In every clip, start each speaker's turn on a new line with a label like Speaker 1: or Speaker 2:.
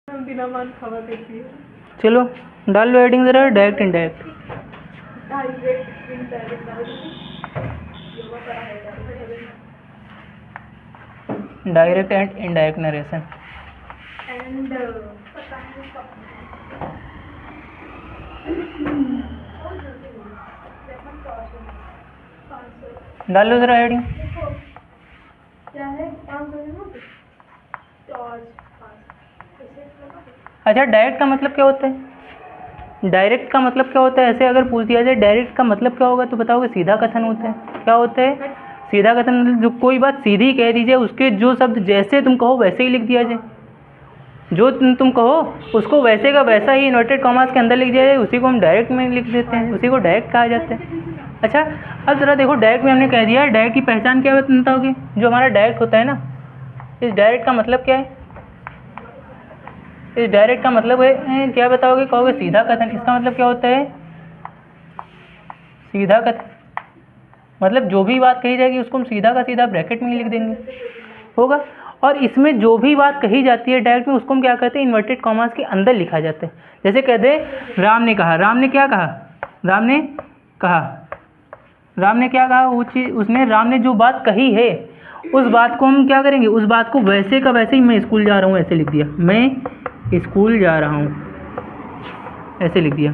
Speaker 1: बिना मान खबर देती है।
Speaker 2: चलो डाल लो हेडिंग ज़रा, डायरेक्ट इनडायरेक्ट।
Speaker 1: डायरेक्ट इनडायरेक्ट डाल दीजिए।
Speaker 2: Direct and indirect narration.
Speaker 1: And पता नहीं कब
Speaker 2: डाल लो ज़रा हेडिंग।
Speaker 1: क्या है
Speaker 2: अच्छा, डायरेक्ट का मतलब क्या होता है? डायरेक्ट का मतलब क्या होता है? ऐसे अगर पूछ दिया जाए डायरेक्ट का मतलब क्या होगा तो बताओगे सीधा कथन होता है। क्या होता है? सीधा कथन मतलब जो कोई बात सीधी कह दी जाए, उसके जो शब्द जैसे तुम कहो वैसे ही लिख दिया जाए। जो तुम कहो उसको वैसे का वैसा ही इन्वर्टेड कॉमास के अंदर लिख दिया जाए, उसी को हम डायरेक्ट में लिख देते हैं, उसी को डायरेक्ट कहा जाता है। अच्छा, अब ज़रा देखो, डायरेक्ट में हमने कह दिया है, डायरेक्ट की पहचान क्या बताओगे? जो हमारा डायरेक्ट होता है ना, इस डायरेक्ट का मतलब क्या है? इस डायरेक्ट का मतलब है क्या बताओगे? कहोगे सीधा कथन। इसका मतलब क्या होता है? सीधा कथन मतलब जो भी बात कही जाएगी उसको हम सीधा का सीधा ब्रैकेट में ही लिख देंगे, होगा। और इसमें जो भी बात कही जाती है डायरेक्ट में, उसको हम क्या कहते हैं? इन्वर्टेड कॉमास के अंदर लिखा जाता है। जैसे कह दे राम ने कहा। राम ने क्या कहा? राम ने कहा। राम ने क्या कहा? वो चीज़ उसने, राम ने जो बात कही है उस बात को हम क्या करेंगे? उस बात को वैसे का वैसे ही, मैं स्कूल जा रहा हूँ ऐसे लिख दिया, मैं स्कूल जा रहा हूँ ऐसे लिख दिया।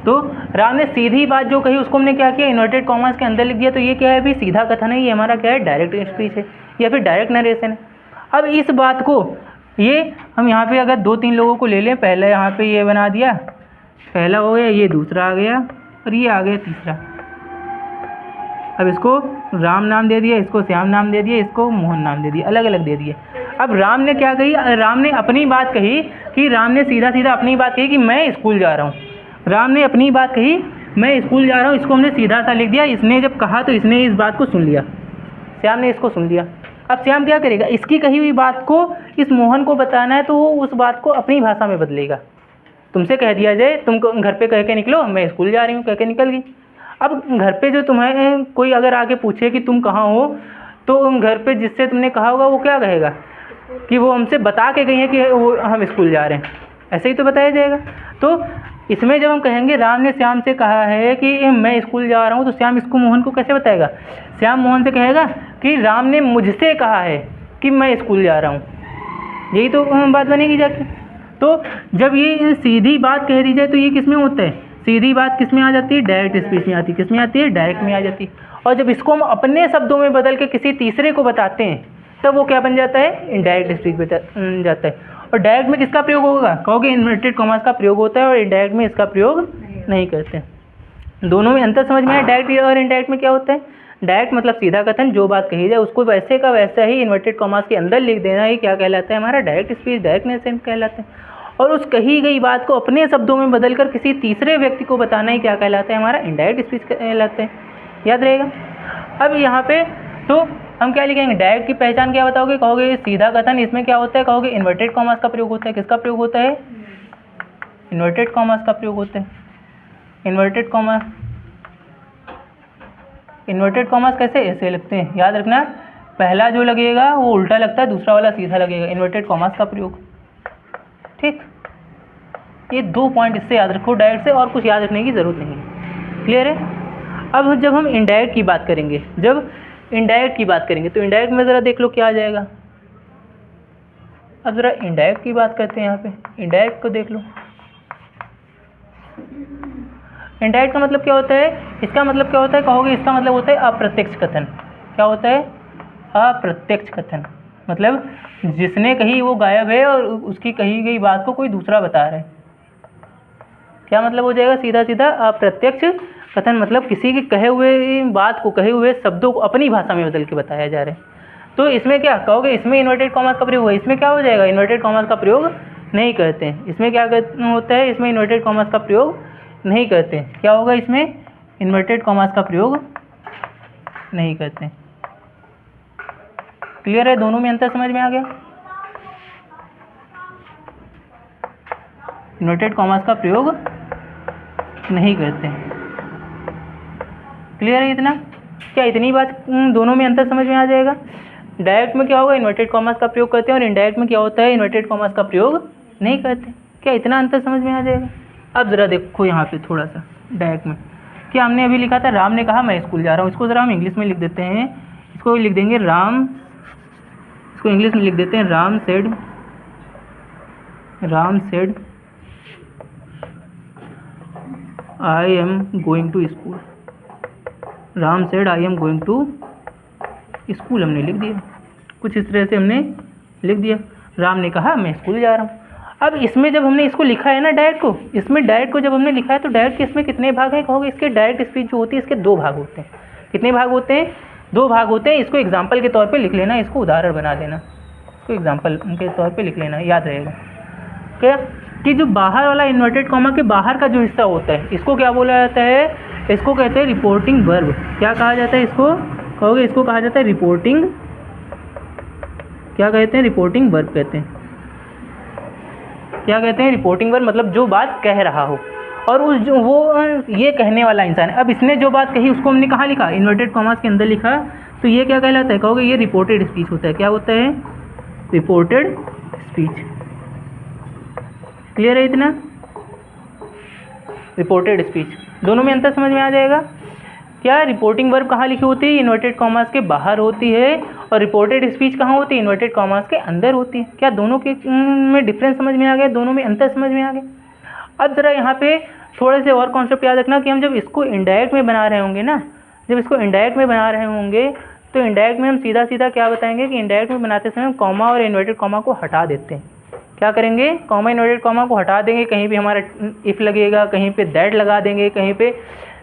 Speaker 2: तो राम ने सीधी बात जो कही उसको हमने क्या किया? इन्वर्टेड कॉमास के अंदर लिख दिया। तो ये क्या है? भी सीधा कथन है, ये हमारा क्या है? डायरेक्ट स्पीच है या फिर डायरेक्ट नरेशन है। अब इस बात को ये हम यहाँ पे अगर 2-3 लोगों को ले लें, पहले यहाँ पे ये बना दिया, पहला हो गया, ये दूसरा आ गया और ये आ गया तीसरा। अब इसको राम नाम दे दिया, इसको श्याम नाम दे दिया, इसको मोहन नाम दे दिया, अलग अलग दे दिए। अब राम ने क्या कही? राम ने अपनी बात कही कि राम ने सीधा सीधा अपनी बात कही कि मैं स्कूल जा रहा हूँ। राम ने अपनी बात कही मैं स्कूल जा रहा हूँ, इसको हमने सीधा सा लिख दिया। इसने जब कहा तो इसने इस बात को सुन लिया, श्याम ने इसको सुन लिया। अब श्याम क्या करेगा? इसकी कही हुई बात को इस मोहन को बताना है तो वो उस बात को अपनी भाषा में बदलेगा। तुमसे कह दिया जाए तुम घर पे कह के निकलो मैं स्कूल जा रही हूँ, कह के निकल गई। अब घर पे जो तुम्हें कोई अगर आके पूछे कि तुम कहाँ हो, तो घर पे जिससे तुमने कहा होगा वो क्या कहेगा? कि वो हमसे बता के गई है कि वो हम स्कूल जा रहे हैं, ऐसे ही तो बताया जाएगा। तो इसमें जब हम कहेंगे राम ने श्याम से कहा है कि मैं स्कूल जा रहा हूँ, तो श्याम इसको मोहन को कैसे बताएगा? श्याम मोहन से कहेगा कि राम ने मुझसे कहा है कि मैं स्कूल जा रहा हूँ, यही तो बात बनेगी जाके। तो जब ये सीधी बात कह दी जाए तो ये किस में होता है? सीधी बात किस में आ जाती है? डायरेक्ट स्पीच में आती है। किस में आती है? डायरेक्ट में आ जाती है। और जब इसको हम अपने शब्दों में बदल के किसी तीसरे को बताते हैं तब वो क्या बन जाता है? इनडायरेक्ट स्पीच बन जाता है। और डायरेक्ट में किसका प्रयोग होगा? कहोगे इन्वर्टेड कॉमास का प्रयोग होता है, और इनडायरेक्ट में इसका प्रयोग नहीं करते। दोनों में अंतर समझ में आया? डायरेक्ट और इनडायरेक्ट में क्या होता है? डायरेक्ट मतलब सीधा कथन, जो बात कही जाए उसको वैसे का वैसा ही इन्वर्टेड कॉमास के अंदर लिख देना ही क्या कहलाता है? हमारा डायरेक्ट स्पीच, डायरेक्ट नरेशन कहलाता है। और उस कही गई बात को अपने शब्दों में बदलकर किसी तीसरे व्यक्ति को बताना ही क्या कहलाता है? हमारा इनडायरेक्ट स्पीच कहलाता है। याद रहेगा। अब यहाँ पे तो हम क्या लिखेंगे? डायरेक्ट की पहचान क्या बताओगे? कहोगे सीधा कथन, इसमें क्या होता है? कहोगे इन्वर्टेड कॉमास का प्रयोग होता है। किसका प्रयोग होता है? इन्वर्टेड कॉमास का प्रयोग होता है। इन्वर्टेड कॉमास, इन्वर्टेड कॉमास कैसे? ऐसे लिखते हैं, याद रखना। पहला जो लगेगा वो उल्टा लगता है, दूसरा वाला सीधा लगेगा। इन्वर्टेड कॉमास का प्रयोग, ठीक। ये 2 पॉइंट इससे याद रखो डायरेक्ट से, और कुछ याद रखने की ज़रूरत नहीं है। क्लियर है? अब जब हम इनडायरेक्ट की बात करेंगे, जब इनडायरेक्ट की बात करेंगे तो इनडायरेक्ट में ज़रा देख लो क्या आ जाएगा। अब ज़रा इनडायरेक्ट की बात करते हैं। यहाँ पे इनडायरेक्ट को देख लो। इनडायरेक्ट का मतलब क्या होता है? इसका मतलब क्या होता है? कहोगे इसका मतलब होता है अप्रत्यक्ष कथन। क्या होता है? अप्रत्यक्ष कथन। मतलब जिसने कही वो गायब है और उसकी कही गई बात को कोई दूसरा बता रहा है। क्या मतलब हो जाएगा? सीधा सीधा अप्रत्यक्ष कथन, मतलब किसी की कहे हुए बात को, कहे हुए शब्दों को अपनी भाषा में बदल के बताया जा रहा है। तो इसमें क्या कहोगे? इसमें इन्वर्टेड कॉमास का प्रयोग हुआ। इसमें क्या हो जाएगा? इन्वर्टेड कॉमास का प्रयोग नहीं करते हैं। इसमें क्या होता है? इसमें इन्वर्टेड कॉमास का प्रयोग नहीं करते हैं। क्या होगा? इसमें इन्वर्टेड कॉमास का प्रयोग नहीं करते हैं। क्लियर है? दोनों में अंतर समझ में आ गया? इन्वर्टेड कॉमास का प्रयोग नहीं करते हैं। क्लियर है इतना? क्या इतनी बात दोनों में अंतर समझ में आ जाएगा? डायरेक्ट में क्या होगा, इन्वर्टेड कॉमास का प्रयोग करते हैं, और इनडायरेक्ट में क्या होता है, इन्वर्टेड कॉमास का प्रयोग नहीं करते। क्या इतना अंतर समझ में आ जाएगा? अब ज़रा देखो यहाँ पे थोड़ा सा डायरेक्ट में क्या हमने अभी लिखा था, राम ने कहा मैं स्कूल जा रहा हूँ। इसको ज़रा हम इंग्लिश में लिख देते हैं, इसको लिख देंगे राम, इसको इंग्लिश में लिख देते हैं Ram said I am going to school. Ram said I am going to school हमने लिख दिया, कुछ इस तरह से हमने लिख दिया, राम ने कहा मैं स्कूल जा रहा हूँ। अब इसमें जब हमने इसको लिखा है ना डायरेक्ट को, इसमें डायरेक्ट को जब हमने लिखा है तो डायरेक्ट के इसमें कितने भाग हैं कहोगे? इसके डायरेक्ट स्पीच जो होती है इसके 2 भाग होते हैं। कितने भाग होते हैं? 2 भाग होते हैं। इसको एग्जाम्पल के तौर पे लिख लेना, इसको उदाहरण बना देना, इसको एग्जाम्पल के तौर पे लिख लेना, याद रहेगा क्या कि जो बाहर वाला इन्वर्टेड कॉमा के बाहर का जो हिस्सा होता है इसको क्या बोला जाता है? इसको कहते हैं रिपोर्टिंग वर्ब। क्या कहा जाता है इसको कहोगे? इसको कहा जाता है रिपोर्टिंग, क्या कहते हैं? रिपोर्टिंग वर्ब कहते हैं। क्या कहते हैं? रिपोर्टिंग वर्ब, मतलब जो बात कह रहा हो और उस जो वो ये कहने वाला इंसान है। अब इसने जो बात कही उसको हमने कहाँ लिखा? इन्वर्टेड कॉमास के अंदर लिखा, तो ये क्या कहलाता है कहोगे? ये रिपोर्टेड स्पीच होता है। क्या होता है? Reported speech. क्लियर है इतना? रिपोर्टेड स्पीच, दोनों में अंतर समझ में आ जाएगा। क्या रिपोर्टिंग वर्ब कहाँ लिखी होती है? इन्वर्टेड कॉमास के बाहर होती है, और रिपोर्टेड स्पीच कहाँ होती है? इन्वर्टेड कॉमास के अंदर होती है। क्या दोनों के में डिफरेंस समझ में आ गया? दोनों में अंतर समझ में आ गया। अब ज़रा यहाँ पे थोड़े से और कॉन्सेप्ट याद रखना कि हम जब इसको इनडायरेक्ट में बना रहे होंगे ना, जब इसको इनडायरेक्ट में बना रहे होंगे तो इनडायरेक्ट में हम सीधा सीधा क्या बताएंगे कि इनडायरेक्ट में बनाते समय हम कॉमा और इन्वर्टेड कॉमा को हटा देते हैं। क्या करेंगे? कॉमा इन्वर्टेड कॉमा को हटा देंगे, कहीं पे हमारा इफ़ लगेगा, कहीं पे दैट लगा देंगे, कहीं पे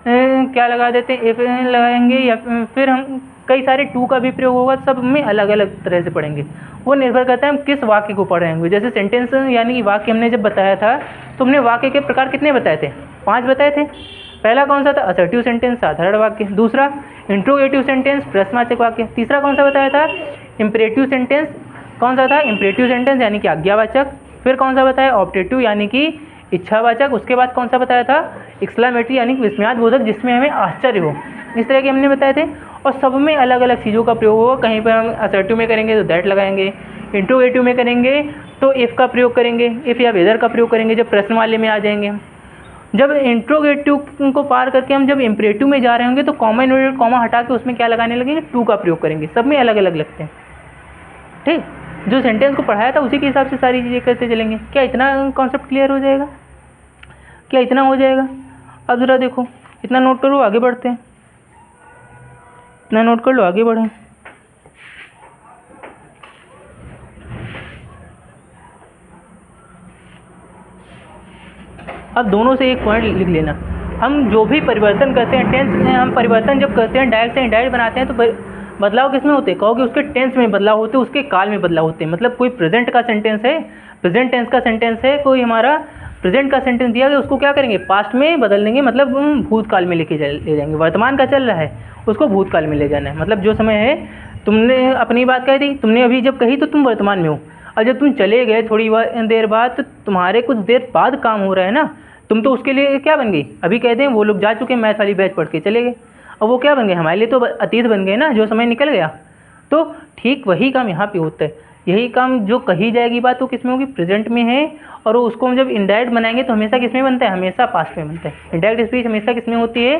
Speaker 2: क्या लगा देते हैं, इफ लगाएंगे, या फिर हम कई सारे टू का भी प्रयोग होगा, सब में अलग अलग तरह से पढ़ेंगे। वो निर्भर करता है हम किस वाक्य को पढ़ रहे होंगे। जैसे सेंटेंस यानी कि वाक्य हमने जब बताया था तो हमने वाक्य के प्रकार कितने बताए थे? 5 बताए थे। पहला कौन सा था? असर्टिव सेंटेंस, साधारण वाक्य। दूसरा इंट्रोगेटिव सेंटेंस, प्रश्नवाचक वाक्य। तीसरा कौन सा बताया था? Imperative sentence. कौन सा था? इम्परेटिव सेंटेंस यानी कि आज्ञावाचक। फिर कौन सा बताया? ऑब्जेक्टिव यानी कि इच्छावाचक। उसके बाद कौन सा बताया था? एक्सक्लेमेटरी यानी कि विस्मयादिबोधक, जिसमें हमें आश्चर्य हो। इस तरह के हमने बताए थे, और सब में अलग अलग चीज़ों का प्रयोग होगा। कहीं पर हम असर्टिव में करेंगे तो दैट लगाएंगे, इंट्रोगेटिव में करेंगे तो इफ़ का प्रयोग करेंगे, इफ़ या वेदर का प्रयोग करेंगे जब प्रश्न वाले में आ जाएंगे। जब इंट्रोगेटिव को पार करके हम जब इम्परेटिव में जा रहे होंगे तो कॉमा इन्वर्टेड कॉमा हटा के उसमें क्या लगाने लगेंगे? टू का प्रयोग करेंगे। सब में अलग अलग लगते हैं। ठीक, जो सेंटेंस को पढ़ाया था उसी के हिसाब से सारी चीज़ें करते चलेंगे। क्या इतना कॉन्सेप्ट क्लियर हो जाएगा? क्या इतना हो जाएगा? अब ज़रा देखो, इतना नोट करो, आगे बढ़ते हैं। इतना नोट कर लो, आगे बढ़ें। अब दोनों से एक पॉइंट लिख लेना। हम जो भी परिवर्तन करते हैं टेंस में, हम परिवर्तन जब करते हैं डायरेक्ट से इनडायरेक्ट बनाते हैं तो बदलाव किस में होते हैं कहोगे? उसके टेंस में बदलाव होते हैं, उसके काल में बदलाव होते हैं। मतलब कोई प्रेजेंट का सेंटेंस है, प्रेजेंट टेंस का सेंटेंस है, कोई हमारा प्रेजेंट का सेंटेंस दिया गया, उसको क्या करेंगे? पास्ट में बदल देंगे, मतलब भूतकाल में ले जाएंगे। वर्तमान का चल रहा है उसको भूतकाल में ले जाना है। मतलब जो समय है, तुमने अपनी बात कही थी, तुमने अभी जब कही तो तुम वर्तमान में हो, और जब तुम चले गए थोड़ी देर बाद तो तुम्हारे कुछ देर बाद काम हो रहा है ना, तुम तो उसके लिए क्या बन गई? अभी कहते हैं वो लोग जा चुके, मैथ वाली बैच पढ़ के चले गए, और वो क्या बन गए? हमारे लिए तो अतीत बन गए ना, जो समय निकल गया। तो ठीक वही काम यहाँ पे होता है। यही काम जो कही जाएगी बात वो किस में होगी? प्रेजेंट में है। और उसको हम जब इनडायरेक्ट बनाएंगे तो हमेशा किस में बनता है? हमेशा पास्ट में बनता है। इनडायरेक्ट स्पीच हमेशा किस में होती है?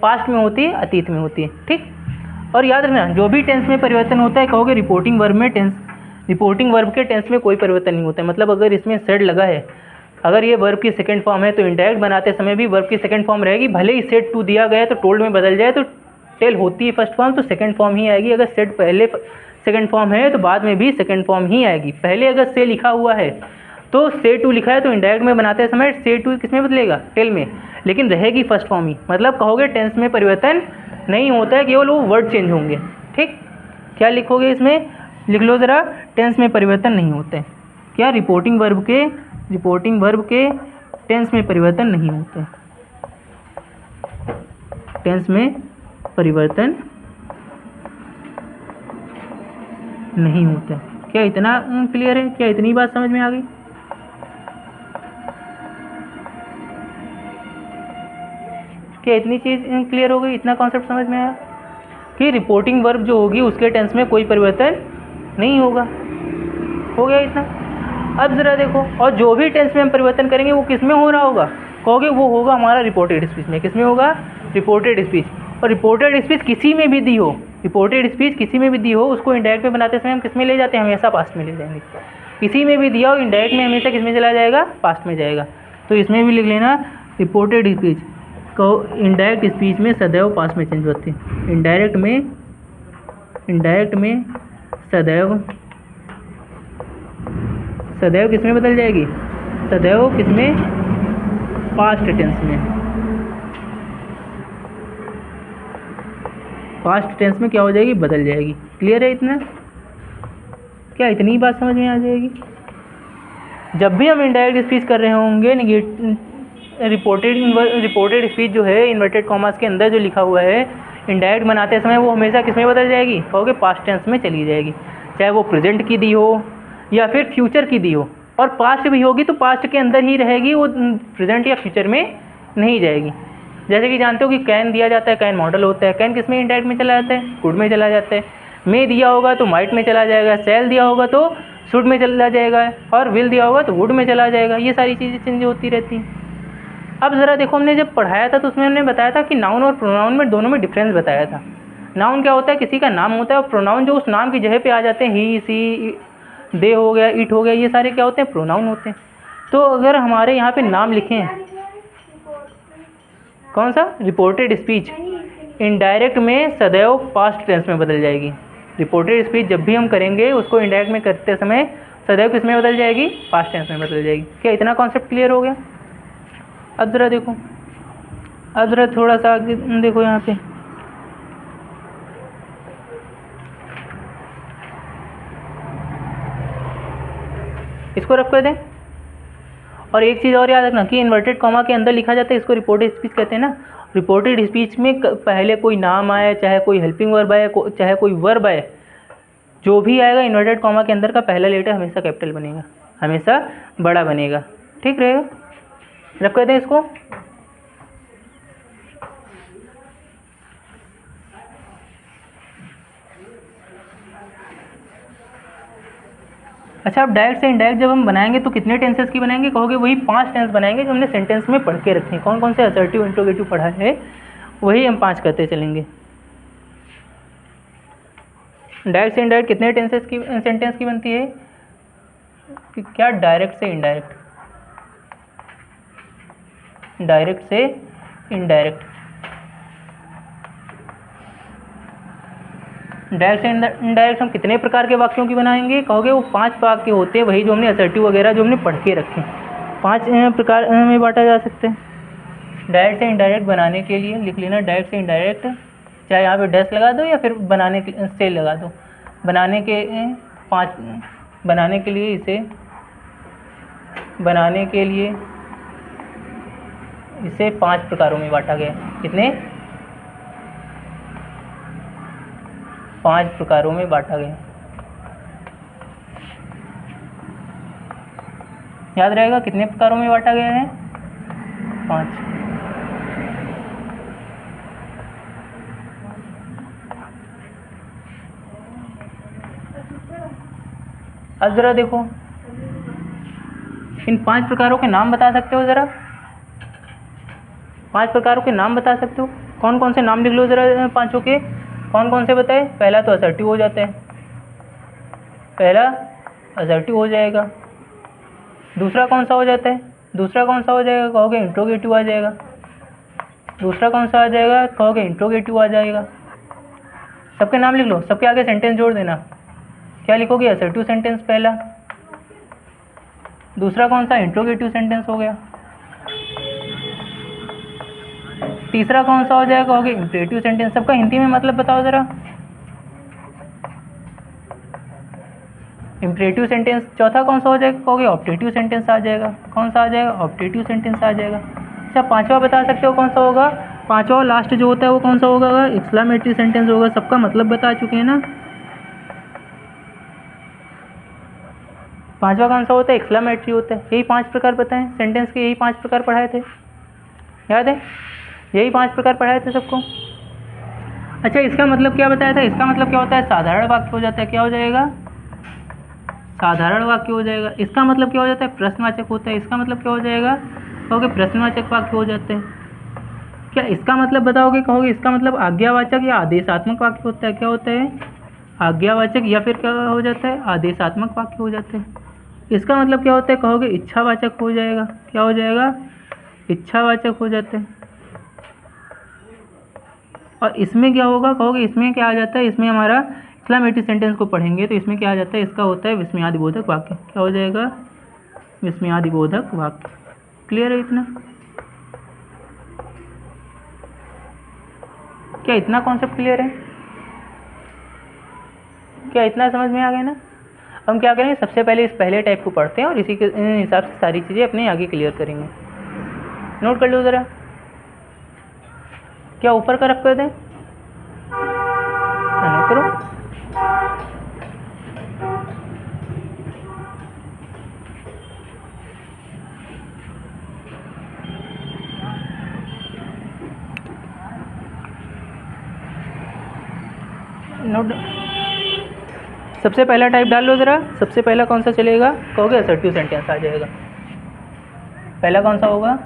Speaker 2: पास्ट में होती है, अतीत में होती है। ठीक, और याद रखना जो भी टेंस में परिवर्तन होता है कहोगे रिपोर्टिंग वर्ब में टेंस, रिपोर्टिंग वर्ब के टेंस में कोई परिवर्तन नहीं होता है। मतलब अगर इसमें सेड लगा है, अगर ये वर्ब की सेकंड फॉर्म है तो इनडायरेक्ट बनाते समय भी वर्ब की सेकंड फॉर्म रहेगी। भले ही सेड टू दिया गया तो टोल्ड में बदल जाए तो टेल होती है फर्स्ट फॉर्म, तो सेकंड फॉर्म ही आएगी। अगर सेड पहले सेकंड फॉर्म है तो बाद में भी सेकंड फॉर्म ही आएगी। पहले अगर से लिखा हुआ है तो से टू लिखा है तो इनडायरेक्ट में बनाते समय से टू किस में बदलेगा? टेल में, लेकिन रहेगी फर्स्ट फॉर्म ही। मतलब कहोगे टेंस में परिवर्तन नहीं होता है, केवल वो वर्ड चेंज होंगे। ठीक, क्या लिखोगे इसमें? लिख लो ज़रा, टेंस में परिवर्तन नहीं होते हैं। क्या? रिपोर्टिंग वर्ब के टेंस में परिवर्तन नहीं होते, टेंस में परिवर्तन नहीं होता। क्या इतना क्लियर है? क्या इतनी बात समझ में आ गई? क्या इतनी चीज़ क्लियर हो गई? इतना कॉन्सेप्ट समझ में आया? कि रिपोर्टिंग वर्ब जो होगी उसके टेंस में कोई परिवर्तन नहीं होगा। हो गया इतना। अब ज़रा देखो, और जो भी टेंस में हम परिवर्तन करेंगे वो किस में हो रहा होगा, कहोगे वो होगा हमारा रिपोर्टेड स्पीच में। किस में होगा? Reported speech. और रिपोर्टेड स्पीच किसी में भी दी हो, रिपोर्टेड स्पीच किसी में भी दी हो, उसको इंडायरेक्ट में बनाते समय हम किस में ले जाते हैं? हमेशा पास्ट में ले जाएंगे। किसी में भी दिया हो इंडायरेक्ट में हमेशा किस में चला जाएगा? पास्ट में जाएगा। तो इसमें भी लिख लेना रिपोर्टेड स्पीच को इनडायरेक्ट स्पीच में सदैव पास्ट में चेंज होती है। इनडायरेक्ट में सदैव किस में बदल जाएगी? सदैव किस में? पास्ट टेंस में। पास्ट टेंस में क्या हो जाएगी? बदल जाएगी। क्लियर है इतना? क्या इतनी ही बात समझ में आ जाएगी? जब भी हम इनडायरेक्ट स्पीच कर रहे होंगे, रिपोर्टेड स्पीच जो है इन्वर्टेड कॉमास के अंदर जो लिखा हुआ है इनडायरेक्ट बनाते समय वो हमेशा किस में बदल जाएगी? कहोगे पास्ट टेंस में चली जाएगी। चाहे वो प्रेजेंट की दी हो या फिर फ्यूचर की दी हो, और पास्ट भी होगी तो पास्ट के अंदर ही रहेगी, वो प्रेजेंट या फ्यूचर में नहीं जाएगी। जैसे कि जानते हो कि कैन दिया जाता है, कैन मॉडल होता है, कैन किस में? इनडायरेक्ट में चला जाता है, कुड में चला जाता है। मे दिया होगा तो माइट में चला जाएगा, सेल दिया होगा तो शुड में चला जाएगा, और विल दिया होगा तो वुड में चला जाएगा। ये सारी चीज़ें चेंज होती रहती हैं। अब ज़रा देखो, हमने जब पढ़ाया था तो उसमें हमने बताया था कि नाउन और प्रोनाउन में दोनों में डिफरेंस बताया था। नाउन क्या होता है? किसी का नाम होता है, और प्रोनाउन जो उस नाम की जगह पे आ जाते हैं, ही, सी, दे हो गया, इट हो गया, ये सारे क्या होते हैं? प्रोनाउन होते हैं। तो अगर हमारे यहाँ पे नाम लिखे हैं, कौन सा? रिपोर्टेड स्पीच इनडायरेक्ट में सदैव पास्ट टेंस में बदल जाएगी। रिपोर्टेड स्पीच जब भी हम करेंगे उसको इनडायरेक्ट में करते समय सदैव किस में बदल जाएगी? पास्ट टेंस में बदल जाएगी। क्या इतना कॉन्सेप्ट क्लियर हो गया? अब ज़रा देखो, अब ज़रा थोड़ा सा आगे देखो, यहाँ पे इसको रख कर दें। और एक चीज़ और याद रखना कि इन्वर्टेड कॉमा के अंदर लिखा जाता है, इसको रिपोर्टेड स्पीच कहते हैं ना। रिपोर्टेड स्पीच में पहले कोई नाम आए, चाहे कोई हेल्पिंग वर्ब आए, चाहे कोई वर्ब आए, जो भी आएगा इन्वर्टेड कॉमा के अंदर का पहला लेटर हमेशा कैपिटल बनेगा, हमेशा बड़ा बनेगा। ठीक रहेगा? रख कर दें इसको। अच्छा, अब डायरेक्ट से इनडायरेक्ट जब हम बनाएंगे तो कितने टेंसेस की बनाएंगे? कहोगे वही 5 टेंस बनाएंगे जो हमने सेंटेंस में पढ़ के रखे हैं। कौन कौन से? असर्टिव, इंट्रोगेटिव पढ़ा है, वही हम 5 करते चलेंगे। डायरेक्ट से इनडायरेक्ट कितने टेंसेस की सेंटेंस की बनती है? कि क्या? डायरेक्ट से इनडायरेक्ट, डायरेक्ट से इनडायरेक्ट, डायरेक्ट से इनडायरेक्ट हम कितने प्रकार के वाक्यों की बनाएंगे? कहोगे वो 5 वाक्य होते हैं, वही जो हमने असर्टिव वगैरह जो हमने पढ़ के रखे हैं। 5 प्रकार में बांटा जा सकते हैं। डायरेक्ट से इनडायरेक्ट बनाने के लिए लिख लेना डायरेक्ट से इनडायरेक्ट, चाहे यहाँ पे डैश लगा दो या फिर बनाने से लगा दो। बनाने के 5, बनाने के लिए इसे, बनाने के लिए इसे 5 प्रकारों में बांटा गया। कितने? 5 प्रकारों में बांटा गया। याद रहेगा कितने प्रकारों में बांटा गया है? 5। अब ज़रा देखो, इन 5 प्रकारों के नाम बता सकते हो? ज़रा 5 प्रकारों के नाम बता सकते हो? कौन कौन से नाम लिख लो ज़रा पाँचों के। कौन कौन से बताए? पहला तो असर्टिव हो जाता है, पहला असर्टिव हो जाएगा। दूसरा कौन सा हो जाता है? दूसरा कौन सा हो जाएगा? कहोगे इंट्रोगेटिव आ जाएगा। दूसरा कौन सा आ जाएगा? कहोगे इंट्रोगेटिव आ जाएगा। सबके नाम लिख लो, सबके आगे सेंटेंस जोड़ देना। क्या लिखोगे? असर्टिव सेंटेंस पहला। दूसरा कौन सा? इंट्रोगेटिव सेंटेंस हो गया। तीसरा कौन सा हो जाएगा? कहोगे इंपरेटिव सेंटेंस। सबका हिंदी में मतलब बताओ ज़रा। Imperative sentence. चौथा कौन सा हो जाएगा? कहोगे ऑप्टेटिव सेंटेंस आ जाएगा। कौन सा आ जाएगा? ऑप्टेटिव सेंटेंस आ जाएगा। अच्छा, पांचवा बता सकते हो कौन सा होगा? पांचवा लास्ट जो होता है वो कौन सा होगा? एक्सक्लेमेटरी सेंटेंस होगा। सबका मतलब बता चुके हैं ना। पांचवा कौन सा होता है? एक्सक्लेमेटरी होता है। यही 5 प्रकार बताएं सेंटेंस के, यही 5 प्रकार पढ़ाए थे, याद है? यही 5 प्रकार पढ़ाए थे सबको। अच्छा, इसका मतलब क्या बताया था? इसका मतलब क्या होता है? साधारण वाक्य हो जाता है। क्या हो जाएगा? साधारण वाक्य हो जाएगा। इसका मतलब क्या हो जाता है? प्रश्नवाचक होता है। इसका मतलब क्या हो जाएगा? कहोगे प्रश्नवाचक वाक्य हो जाते हैं। क्या इसका मतलब बताओगे? कहोगे इसका मतलब आज्ञावाचक या आदेशात्मक वाक्य होता है। क्या होता है? आज्ञावाचक या फिर क्या हो जाता है? आदेशात्मक वाक्य हो जाते हैं। इसका मतलब क्या होता है? कहोगे इच्छावाचक हो जाएगा। क्या हो जाएगा? इच्छावाचक हो जाते हैं। और इसमें क्या होगा? कहोगे इसमें क्या आ जाता है? इसमें हमारा एक्सक्लेमेटरी सेंटेंस को पढ़ेंगे तो इसमें क्या आ जाता है? इसका होता है विस्मयादिबोधक वाक्य। क्या हो जाएगा? विस्मयादिबोधक वाक्य। क्लियर है इतना? क्या इतना कॉन्सेप्ट क्लियर है? क्या इतना समझ में आ गया ना? हम क्या करेंगे, सबसे पहले इस पहले टाइप को पढ़ते हैं और इसी के हिसाब से सारी चीज़ें अपने आगे क्लियर करेंगे। नोट कर लो ज़रा। क्या ऊपर का रख कर दें? नोट करो। नोट। सबसे पहला टाइप डाल लो ज़रा। सबसे पहला कौन सा चलेगा? कहोगे असर्टिव सेंटेंस आ जाएगा। पहला कौन सा होगा?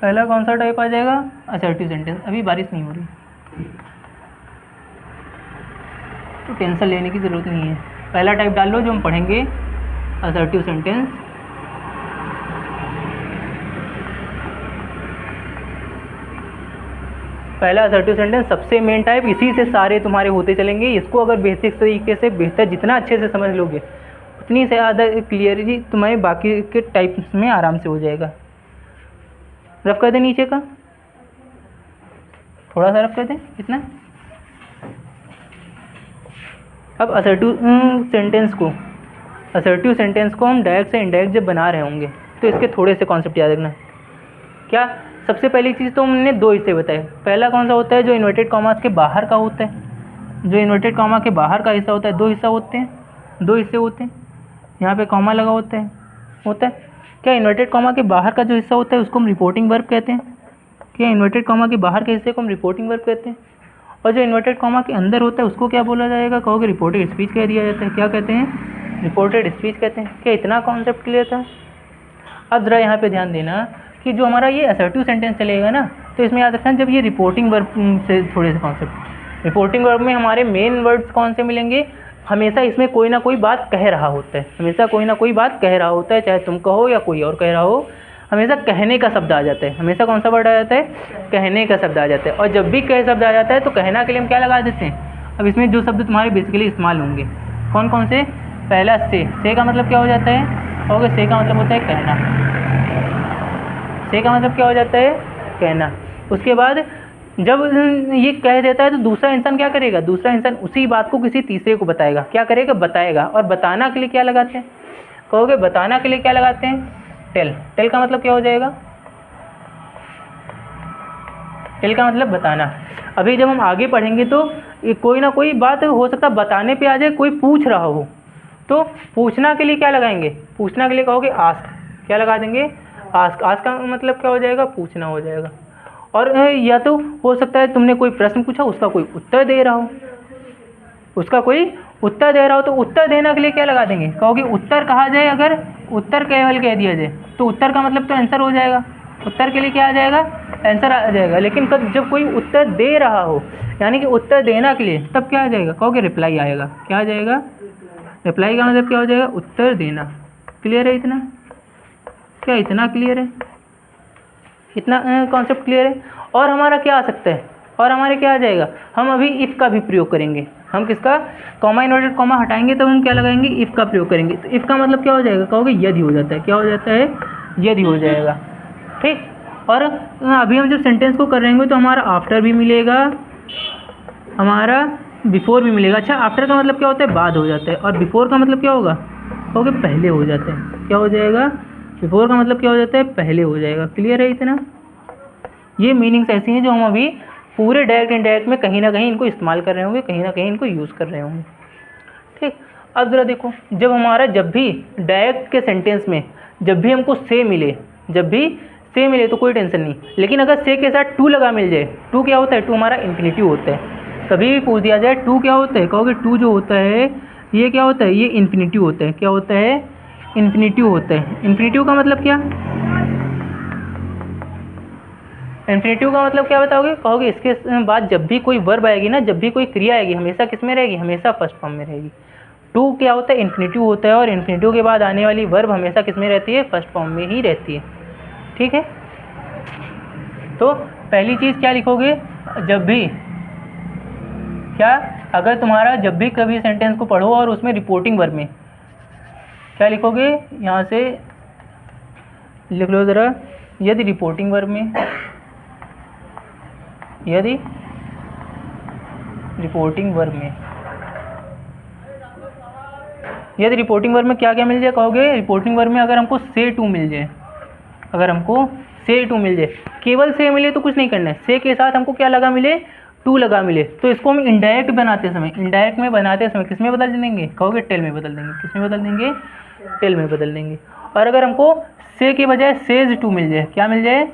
Speaker 2: पहला कौन सा टाइप आ जाएगा? Assertive sentence. अभी बारिश नहीं हो रही तो टेंशन लेने की ज़रूरत नहीं है। पहला टाइप डाल लो जो हम पढ़ेंगे, असर्टिव सेंटेंस। पहला असर्टिव सेंटेंस सबसे मेन टाइप, इसी से सारे तुम्हारे होते चलेंगे। इसको अगर बेसिक तरीके से बेहतर जितना अच्छे से समझ लोगे उतनी से ज़्यादा क्लियरली तुम्हारे बाकी के टाइप्स में आराम से हो जाएगा। रफ कर दें नीचे का, थोड़ा सा रफ कर दें, इतना। अब असर्टिव सेंटेंस को हम डायरेक्ट से इनडायरेक्ट जब बना रहे होंगे तो इसके थोड़े से कॉन्सेप्ट याद रखना। क्या? सबसे पहली चीज़ तो हमने दो हिस्से बताए। पहला कौन सा होता है? जो इन्वर्टेड कॉमास के बाहर का होता है। जो इन्वर्टेड कॉमा के बाहर का हिस्सा होता है, दो हिस्से होते हैं। यहाँ पे कॉमा लगा होता है। क्या इन्वर्टेड कॉमा के बाहर का जो हिस्सा होता है उसको हम रिपोर्टिंग वर्ब कहते हैं। क्या इन्वर्टेड कॉमा के बाहर के हिस्से को हम रिपोर्टिंग वर्ब कहते हैं। और जो इन्वर्टेड कॉमा के अंदर होता है उसको क्या बोला जाएगा? कहोगे रिपोर्टेड स्पीच कह दिया जाता है। क्या कहते हैं? रिपोर्टेड स्पीच कहते हैं। क्या इतना कॉन्सेप्ट क्लियर था? अब ज़रा यहाँ पे ध्यान देना कि जो हमारा ये असर्टिव सेंटेंस चलेगा ना, तो इसमें याद रखना जब ये रिपोर्टिंग वर्ब से थोड़े से कॉन्सेप्ट। रिपोर्टिंग वर्ब में हमारे मेन वर्ड्स कौन से मिलेंगे? हमेशा इसमें कोई ना कोई बात कह रहा होता है। हमेशा कोई ना कोई बात कह रहा होता है, चाहे तुम कहो या कोई और कह रहा हो। हमेशा कहने का शब्द आ जाता है। हमेशा कौन सा वर्ड आ जाता है? कहने का शब्द आ जाता है। और जब भी कह शब्द आ जाता है तो कहना के लिए हम क्या लगा देते हैं? अब इसमें जो शब्द तुम्हारे बेसिकली इस्तेमाल होंगे कौन कौन से? पहला से का मतलब क्या हो जाता है? कहोगे से का मतलब होता है कहना। से का मतलब क्या हो जाता है? कहना। उसके बाद जब ये कह देता है तो दूसरा इंसान क्या करेगा? दूसरा इंसान उसी बात को किसी तीसरे को बताएगा। क्या करेगा? बताएगा। और बताना के लिए क्या लगाते हैं? कहोगे बताना के लिए क्या लगाते हैं? टेल। टेल का मतलब क्या हो जाएगा? टेल का मतलब बताना। अभी जब हम आगे पढ़ेंगे तो ये कोई ना कोई बात हो सकता है बताने पे आ जाए, कोई पूछ रहा हो तो पूछना के लिए क्या लगाएंगे? पूछना के लिए कहोगे आस्क। क्या लगा देंगे? आस्क। आस्क का मतलब क्या हो जाएगा? पूछना हो जाएगा। और या तो हो सकता है तुमने कोई प्रश्न पूछा, उसका कोई उत्तर दे रहा हो, तो उत्तर देने के लिए क्या लगा देंगे? कहोगे उत्तर कहा जाए। अगर उत्तर केवल कह दिया जाए तो उत्तर का मतलब तो आंसर हो जाएगा। उत्तर के लिए क्या आ जाएगा? आंसर आ जाएगा। लेकिन जब कोई उत्तर दे रहा हो यानी कि उत्तर देना के लिए, तब क्या आ जाएगा? कहोगे रिप्लाई आएगा। क्या आ जाएगा? रिप्लाई का मतलब क्या हो जाएगा? उत्तर देना। क्लियर है इतना? क्या इतना क्लियर है? इतना कॉन्सेप्ट क्लियर है? और हमारा क्या आ सकता है? और हमारे क्या आ जाएगा? हम अभी इफ़ का भी प्रयोग करेंगे। हम किसका? कॉमा इन्वर्टेड कॉमा हटाएंगे तब हम क्या लगाएंगे? इफ़ का प्रयोग करेंगे। तो इफ़ का मतलब क्या हो जाएगा? कहोगे यदि हो जाता है। क्या हो जाता है? यदि हो जाएगा। ठीक। और अभी हम जब सेंटेंस को करेंगे तो हमारा आफ्टर भी मिलेगा, हमारा बिफोर भी मिलेगा। अच्छा, आफ्टर का मतलब क्या होता है? बाद हो जाता है। और बिफोर का मतलब क्या होगा? कहोगे पहले हो जाता है। क्या हो जाएगा? बिफोर का मतलब क्या हो जाता है? पहले हो जाएगा। क्लियर है इतना? ये मीनिंग्स ऐसी हैं जो हम अभी पूरे डायरेक्ट इनडायरेक्ट में कहीं ना कहीं इनको इस्तेमाल कर रहे होंगे, कहीं ना कहीं इनको यूज़ कर रहे होंगे। ठीक। अब ज़रा देखो, जब भी डायरेक्ट के सेंटेंस में जब भी हमको से मिले जब भी से मिले तो कोई टेंशन नहीं, लेकिन अगर से के साथ टू लगा मिल जाए, टू क्या होता है, टू हमारा इन्फिनिटिव होता है। कभी भी पूछ दिया जाए टू क्या होता है, कहोगे टू जो होता है ये क्या होता है, ये इन्फिनिटिव होता है। क्या होता है, इन्फिनिटिव होता है। इन्फिनिटिव का मतलब क्या, इन्फिनिटिव का मतलब क्या बताओगे, कहोगे इसके बाद जब भी कोई वर्ब आएगी ना, जब भी कोई क्रिया आएगी, हमेशा किस में रहेगी, हमेशा फर्स्ट फॉर्म में रहेगी। टू क्या होता है, इन्फिनिटिव होता है, और इन्फिनिटिव के बाद आने वाली वर्ब हमेशा किस में रहती है, फर्स्ट फॉर्म में ही रहती है। ठीक है, तो पहली चीज़ क्या लिखोगे, जब भी क्या, अगर तुम्हारा जब भी कभी सेंटेंस को पढ़ो और उसमें रिपोर्टिंग वर्ब में क्या लिखोगे, यहाँ से लिख लो ज़रा, यदि रिपोर्टिंग वर्ब में, यदि रिपोर्टिंग वर्ब में, यदि रिपोर्टिंग वर्ब में क्या क्या मिल जाए, कहोगे रिपोर्टिंग वर्ब में अगर हमको से टू मिल जाए, अगर हमको से टू मिल जाए, केवल से मिले तो कुछ नहीं करना है, से के साथ हमको क्या लगा मिले, टू लगा मिले, तो इसको हम इनडायरेक्ट बनाते समय, इनडायरेक्ट में बनाते समय किस में बदल देंगे, कहोगे टेल में बदल देंगे। किस में बदल देंगे, टेल में बदल देंगे। और अगर हमको से के बजाय सेज टू मिल जाए, क्या मिल जाए,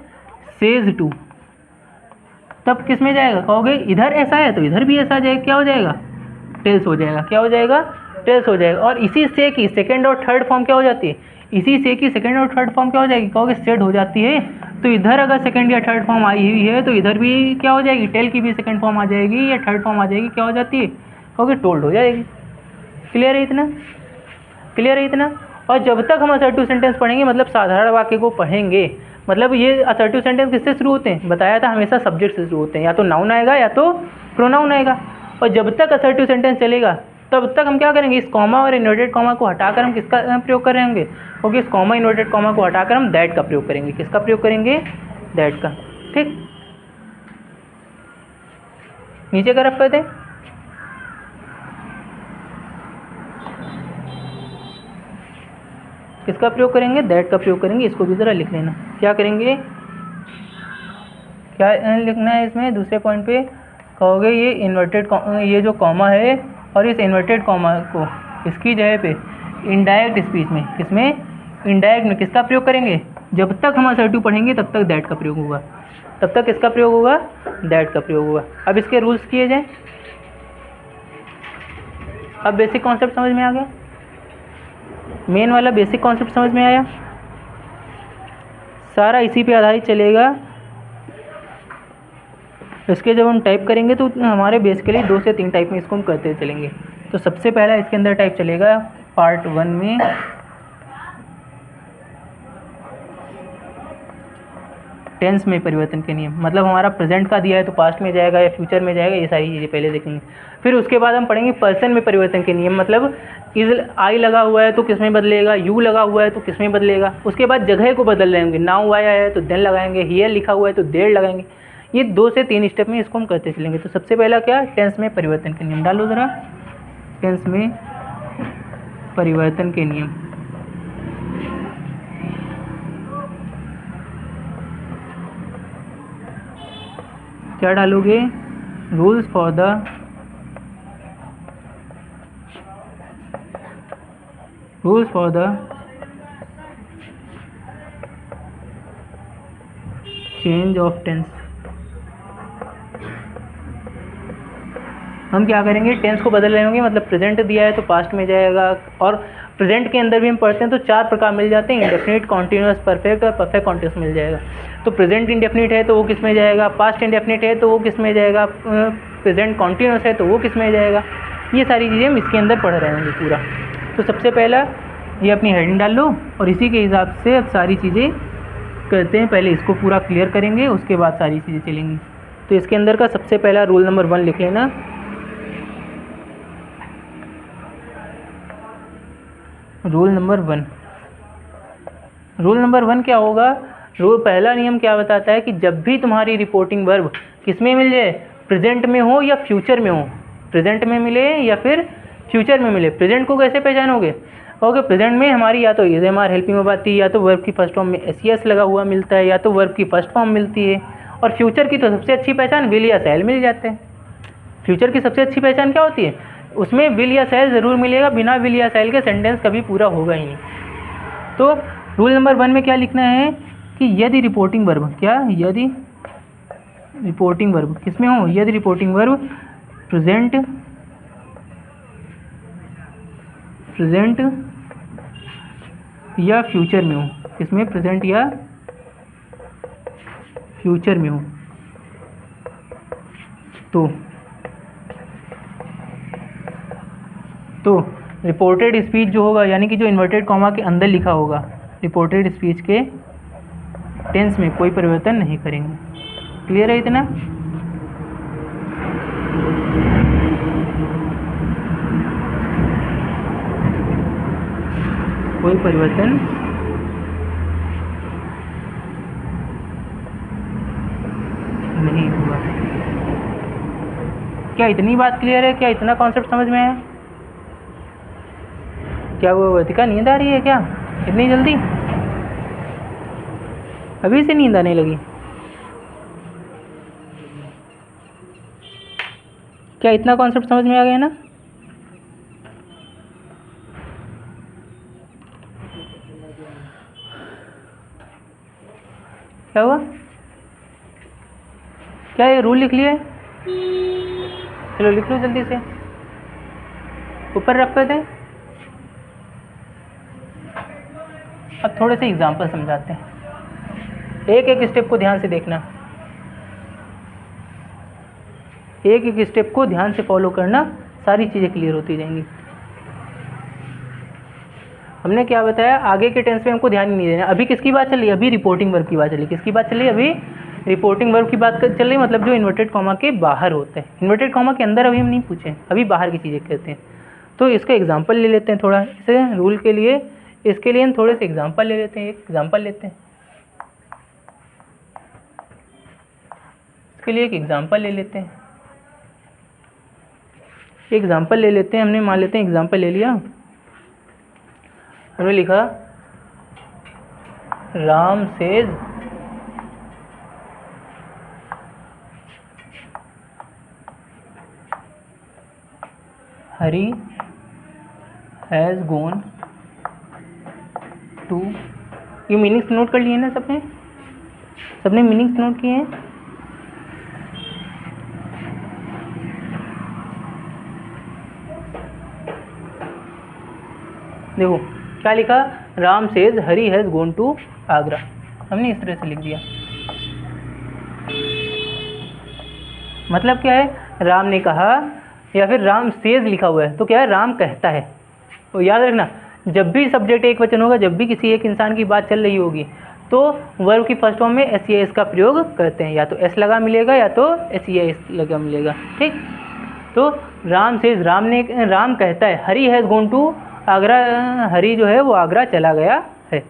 Speaker 2: सेज टू, तब किस में जाएगा, कहोगे इधर ऐसा है तो इधर भी ऐसा आ जाएगा, क्या हो जाएगा, टेल्स हो जाएगा। क्या हो जाएगा, टेल्स हो जाएगा। और इसी से की सेकंड और थर्ड फॉर्म क्या हो जाती है, इसी से की सेकंड और थर्ड फॉर्म क्या हो जाएगी, कहोगे सेड हो जाती है। तो इधर अगर सेकंड या थर्ड फॉर्म आई हुई है तो इधर भी क्या हो जाएगी, टेल की भी सेकंड फॉर्म आ जाएगी या थर्ड फॉर्म आ जाएगी, क्या हो जाती है, कहोगे टोल्ड हो जाएगी। क्लियर है इतना, क्लियर है इतना। और जब तक हम असर्टिव सेंटेंस पढ़ेंगे, मतलब साधारण वाक्य को पढ़ेंगे, मतलब ये असर्टिव सेंटेंस किससे शुरू होते हैं, बताया था हमेशा सब्जेक्ट से शुरू होते हैं, या तो नाउन आएगा या तो प्रोनाउन आएगा। और जब तक असर्टिव सेंटेंस चलेगा तब तक हम क्या करेंगे, इस कॉमा और इन्वर्टेड कॉमा को हटाकर हम किसका प्रयोग करेंगे, क्योंकि इस कॉमा इन्वर्टेड कॉमा को हटाकर हम दैट का प्रयोग करेंगे। किसका प्रयोग करेंगे, दैट का। ठीक, नीचे का रफ कर दें। किसका प्रयोग करेंगे, दैट का प्रयोग करेंगे। इसको भी ज़रा लिख लेना, क्या करेंगे, क्या लिखना है इसमें, दूसरे पॉइंट पे कहोगे ये इन्वर्टेड, ये जो कॉमा है और इस इन्वर्टेड कॉमा को इसकी जगह पे इनडायरेक्ट स्पीच में, किसमें, इनडायरेक्ट में किसका प्रयोग करेंगे, जब तक हम असर्टिव पढ़ेंगे तब तक दैट का प्रयोग होगा, तब तक किसका प्रयोग होगा, दैट का प्रयोग होगा। अब इसके रूल्स किए जाएं। अब बेसिक कॉन्सेप्ट समझ में आ गया, मेन वाला बेसिक कॉन्सेप्ट समझ में आया, सारा इसी पे आधारित चलेगा। इसके जब हम टाइप करेंगे तो हमारे बेसिकली 2 से 3 टाइप में इसको हम करते चलेंगे। तो सबसे पहला इसके अंदर टाइप चलेगा पार्ट 1 में, टेंस में परिवर्तन के नियम, मतलब हमारा प्रेजेंट का दिया है तो पास्ट में जाएगा या फ्यूचर में जाएगा, ये सारी चीज़ें पहले देखेंगे। फिर उसके बाद हम पढ़ेंगे पर्सन में परिवर्तन के नियम, मतलब इज आई लगा हुआ है तो किस में बदलेगा, यू लगा हुआ है तो किस में बदलेगा। उसके बाद जगह को बदल लेंगे, नाउ आया है तो देन लगाएंगे, हियर लिखा हुआ है तो देर लगाएंगे। ये 2 से 3 स्टेप में इसको हम करते चलेंगे। तो सबसे पहला क्या, टेंस में परिवर्तन के नियम, डालो ज़रा, टेंस में परिवर्तन के नियम। क्या डालोगे, rules for the change of tense. हम क्या करेंगे, टेंस को बदल रहे होंगे, मतलब प्रेजेंट दिया है तो पास्ट में जाएगा। और प्रेजेंट के अंदर भी हम पढ़ते हैं तो 4 प्रकार मिल जाते हैं, इंडेफिनिट, कॉन्टिन्यूअस, परफेक्ट और परफेक्ट कॉन्टिन्यूअस मिल जाएगा। तो प्रेजेंट इंडेफिनिट है तो वो किस में जाएगा, पास्ट इंडेफिनिट है तो वो किस में जाएगा, प्रेजेंट कॉन्टिन्यूअस है तो वो किस में जाएगा। ये सारी चीज़ें हम इसके अंदर पढ़ रहे होंगे पूरा। तो सबसे पहला ये अपनी हेडिंग डाल लो और इसी के हिसाब से अब सारी चीज़ें करते हैं। पहले इसको पूरा क्लियर करेंगे, उसके बाद सारी चीज़ें चलेंगी। तो इसके अंदर का सबसे पहला रूल नंबर 1 लिख लेना। रूल नंबर 1 क्या होगा, रूल पहला नियम क्या बताता है कि जब भी तुम्हारी रिपोर्टिंग वर्ब किस में मिल जाए, प्रेजेंट में हो या फ्यूचर में हो, प्रेजेंट में मिले या फिर फ्यूचर में मिले। प्रेजेंट को कैसे पहचानोगे, कहोगे प्रेजेंट में हमारी या तो is am are helping verb आती है, या तो वर्ब की फर्स्ट फॉर्म में एस ई एस लगा हुआ मिलता है, या तो वर्ब की फर्स्ट फॉर्म मिलती है। और फ्यूचर की तो सबसे अच्छी पहचान विल या शैल मिल जाते हैं। फ्यूचर की सबसे अच्छी पहचान क्या होती है, उसमें विल या शैल ज़रूर मिलेगा, बिना विल या शैल के सेंटेंस कभी पूरा होगा ही नहीं। तो रूल नंबर 1 में क्या लिखना है कि यदि रिपोर्टिंग वर्ब, क्या यदि रिपोर्टिंग वर्ब किसमें हो, यदि रिपोर्टिंग वर्ब प्रेजेंट या फ्यूचर में हो, किसमें, प्रेजेंट या फ्यूचर में हो, तो रिपोर्टेड स्पीच जो होगा, यानी कि जो इन्वर्टेड कॉमा के अंदर लिखा होगा, रिपोर्टेड स्पीच के टेंस में कोई परिवर्तन नहीं करेंगे। क्लियर है इतना? कोई परिवर्तन नहीं होगा। क्या इतनी बात क्लियर है? क्या इतना कॉन्सेप्ट समझ में आया? क्या वो वर्तिका नींद आ रही है क्या इतनी जल्दी? अभी से नींद आने लगी? क्या इतना कॉन्सेप्ट समझ में आ गया ना? क्या हुआ? क्या ये रूल लिख लिया है? चलो लिख लो जल्दी से, ऊपर रख कर दें। अब थोड़े से एग्जाम्पल समझाते हैं, एक एक स्टेप को ध्यान से देखना, एक एक स्टेप को ध्यान से फॉलो करना, सारी चीज़ें क्लियर होती जाएंगी। हमने क्या बताया, आगे के टेंस में हमको ध्यान ही नहीं देना। अभी किसकी बात चल रही है? अभी रिपोर्टिंग वर्ब की बात चल रही है। किसकी बात चल रही है? अभी रिपोर्टिंग वर्ब की बात चल रही है, मतलब जो इन्वर्टेड कॉमा के बाहर होते हैं। इन्वर्टेड कॉमा के अंदर अभी हम नहीं पूछे, अभी बाहर की चीज़ें कहते हैं। तो इसका एग्जाम्पल ले लेते हैं थोड़ा, इसे रूल के लिए, इसके लिए हम थोड़े से एग्जाम्पल ले लेते हैं। एक एग्जाम्पल लेते हैं, इसके लिए एक एग्जाम्पल ले लेते हैं। एग्जाम्पल ले लेते हैं, हमने मान लेते हैं एग्जाम्पल ले लिया। हमने लिखा Ram says Hari has gone to. ये मीनिंग्स नोट कर लिए ना सबने? सबने मीनिंग्स नोट किए हैं? देखो क्या लिखा, Ram says Hari has gone to Agra. हमने इस तरह से लिख दिया। मतलब क्या है, राम ने कहा, या फिर राम सेज लिखा हुआ है तो क्या है, राम कहता है। तो याद रखना, जब भी सब्जेक्ट एक वचन होगा, जब भी किसी एक इंसान की बात चल रही होगी, तो वर्ब की फर्स्ट फॉर्म में एस ई एस का प्रयोग करते हैं। या तो एस लगा मिलेगा या तो एस ई एस लगा मिलेगा। ठीक, तो राम सेज, राम कहता है, Hari has gone to Agra, हरी जो है वो आगरा चला गया है।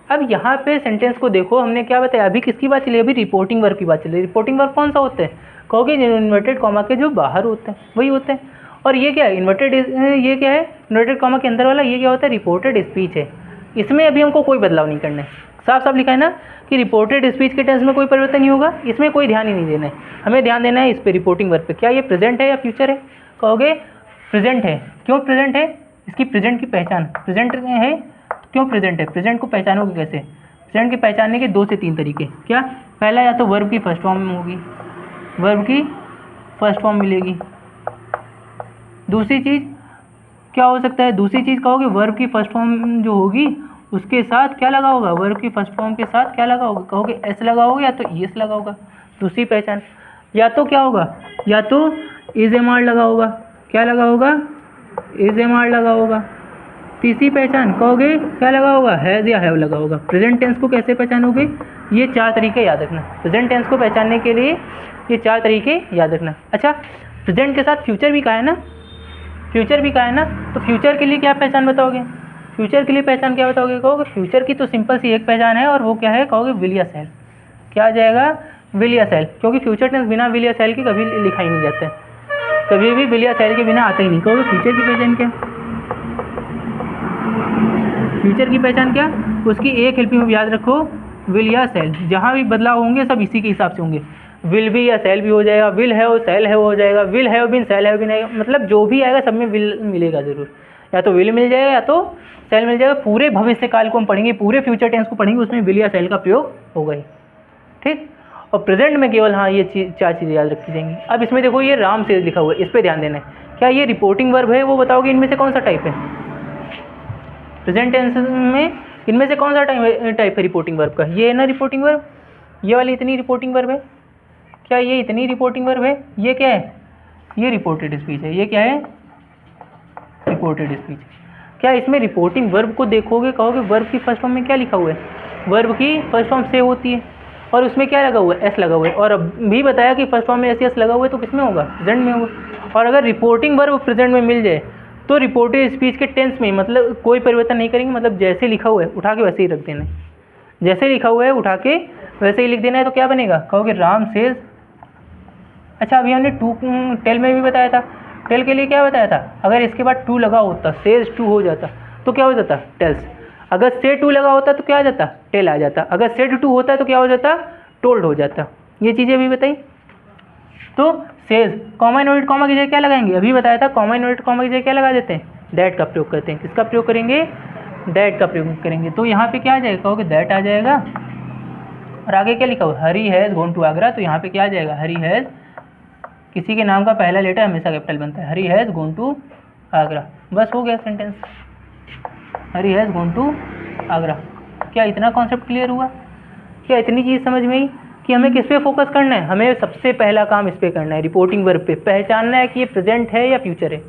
Speaker 2: अब यहाँ पे सेंटेंस को देखो, हमने क्या बताया, अभी किसकी बात चली? अभी रिपोर्टिंग वर्ब की बात चली। रिपोर्टिंग वर्ब कौन सा होता है? कहोगे इन्वर्टेड कॉमा के जो बाहर होते हैं वही होते हैं। और ये क्या है, ये क्या है, इन्वर्टेड कॉमा के अंदर वाला, ये क्या होता है, रिपोर्टेड स्पीच है। इसमें अभी हमको कोई बदलाव नहीं करना है। साफ साफ लिखा है ना कि रिपोर्टेड स्पीच के टेंस में कोई परिवर्तन नहीं होगा, इसमें कोई ध्यान ही नहीं देना है। हमें ध्यान देना है इस पर, रिपोर्टिंग वर्ब पे। क्या ये प्रेजेंट है या फ्यूचर है? कहोगे प्रेजेंट है। क्यों प्रेजेंट है? इसकी प्रेजेंट की पहचान, प्रेजेंट है क्यों प्रेजेंट है? प्रेजेंट को पहचानोगे कैसे? प्रेजेंट के पहचानने के 2 से 3 तरीके। क्या? पहला, या तो वर्ब की फर्स्ट फॉर्म होगी, वर्ब की फर्स्ट फॉर्म मिलेगी। दूसरी चीज़ क्या हो सकता है? दूसरी चीज़ कहोगे वर्ब की फर्स्ट फॉर्म जो होगी उसके साथ क्या लगा होगा, वर्ब की फर्स्ट फॉर्म के साथ क्या लगा होगा? कहोगे एस लगा होगा या तो ई एस लगा होगा। दूसरी पहचान, या तो क्या होगा, या तो इज एम आर लगा होगा। क्या लगा होगा? इज एम आर लगा होगा। तीसरी पहचान कहोगे क्या लगा होगा, हैज़ या हैव लगा होगा। प्रेजेंट टेंस को कैसे पहचानोगे? ये 4 तरीके याद रखना। प्रेजेंट टेंस को पहचानने के लिए ये 4 तरीके याद रखना। अच्छा, प्रेजेंट के साथ फ्यूचर भी कहा है ना, फ्यूचर भी कहा है ना, तो फ्यूचर के लिए क्या पहचान बताओगे? फ्यूचर के लिए पहचान क्या बताओगे? कहोगे फ्यूचर की तो सिंपल सी एक पहचान है, और वो क्या है? कहोगे विल या शैल। क्या आ जाएगा? विल या शैल, क्योंकि फ्यूचर टेंस बिना विल या शैल के कभी लिखा ही नहीं जाता है, कभी भी विल या शैल के बिना आता ही नहीं। कहोगे फ्यूचर की पहचान क्या? फ्यूचर की पहचान क्या? उसकी एक हेल्पिंग वर्ब याद रखो, विल या शैल। जहाँ भी बदलाव होंगे सब इसी के हिसाब से होंगे। विल भी या शैल भी हो जाएगा, विल है और शैल है हो जाएगा, विल है बिन शैल है बिन आएगा, मतलब जो भी आएगा सब में विल मिलेगा ज़रूर। या तो विल मिल जाएगा या तो सेल मिल जाएगा। पूरे भविष्य काल को हम पढ़ेंगे, पूरे फ्यूचर टेंस को पढ़ेंगे, उसमें विल या सेल का प्रयोग होगा ही, ठीक। और प्रेजेंट में केवल हाँ ये चार चीज़ें याद रखी जाएंगी। अब इसमें देखो ये राम सेज लिखा हुआ है, इस पर ध्यान देना है। क्या ये रिपोर्टिंग वर्ब है? वो बताओगे इनमें से कौन सा टाइप है? प्रेजेंट टेंस में इनमें से कौन सा टाइप है रिपोर्टिंग वर्ब का? ये है ना रिपोर्टिंग वर्ब, ये वाली इतनी रिपोर्टिंग वर्ब है। क्या ये इतनी रिपोर्टिंग वर्ब है? ये क्या है? ये रिपोर्टेड स्पीच है। ये क्या है? Reported speech. क्या इसमें रिपोर्टिंग वर्ब को देखोगे कहोगे वर्ब की फर्स्ट फॉर्म में क्या लिखा हुआ है? वर्ब की फर्स्ट फॉर्म से होती है और उसमें क्या लगा हुआ है? एस लगा हुआ है। और अब भी बताया कि फर्स्ट फॉर्म में एस लगा हुआ है तो किस में होगा? प्रेजेंट में होगा। और अगर रिपोर्टिंग वर्ब प्रेजेंट में मिल जाए तो रिपोर्टेड स्पीच के टेंस में मतलब कोई परिवर्तन नहीं करेंगे, मतलब जैसे लिखा हुआ है उठा के वैसे ही रख देना है। जैसे लिखा हुआ है उठा के वैसे ही लिख देना है। तो क्या बनेगा? कहोगे राम सेज। अच्छा अभी हमने टू टेल में भी बताया था, टेल के लिए क्या बताया था? अगर इसके बाद टू लगा होता, सेज टू हो जाता तो क्या हो जाता? टेल्स। अगर से टू लगा होता तो क्या आ जाता? टेल आ जाता। अगर सेड टू होता तो क्या हो जाता? टोल्ड हो जाता। ये चीज़ें भी बताई। तो सेज कॉमा इनवर्टेड कॉमा की जगह क्या लगाएंगे? अभी बताया था कॉमा इनवर्टेड कॉमा की जगह क्या लगा देते हैं? दैट का प्रयोग करते हैं। किसका प्रयोग करेंगे? दैट का प्रयोग करेंगे। तो यहाँ पे क्या आ जाएगा? कहोगे दैट आ जाएगा। और आगे क्या लिखा हुआ? हरी हैज़ गॉन टू आगरा। तो यहाँ पे क्या आ जाएगा? हरी हैज़, किसी के नाम का पहला लेटर हमेशा कैपिटल बनता है। Hari has gone to Agra. बस हो गया sentence. Hari has gone to Agra. क्या इतना कॉन्सेप्ट क्लियर हुआ? क्या इतनी चीज़ समझ में आई कि हमें किस पे फोकस करना है? हमें सबसे पहला काम इस पे करना है, रिपोर्टिंग वर्ब पे। पहचानना है कि ये प्रेजेंट है या फ्यूचर है।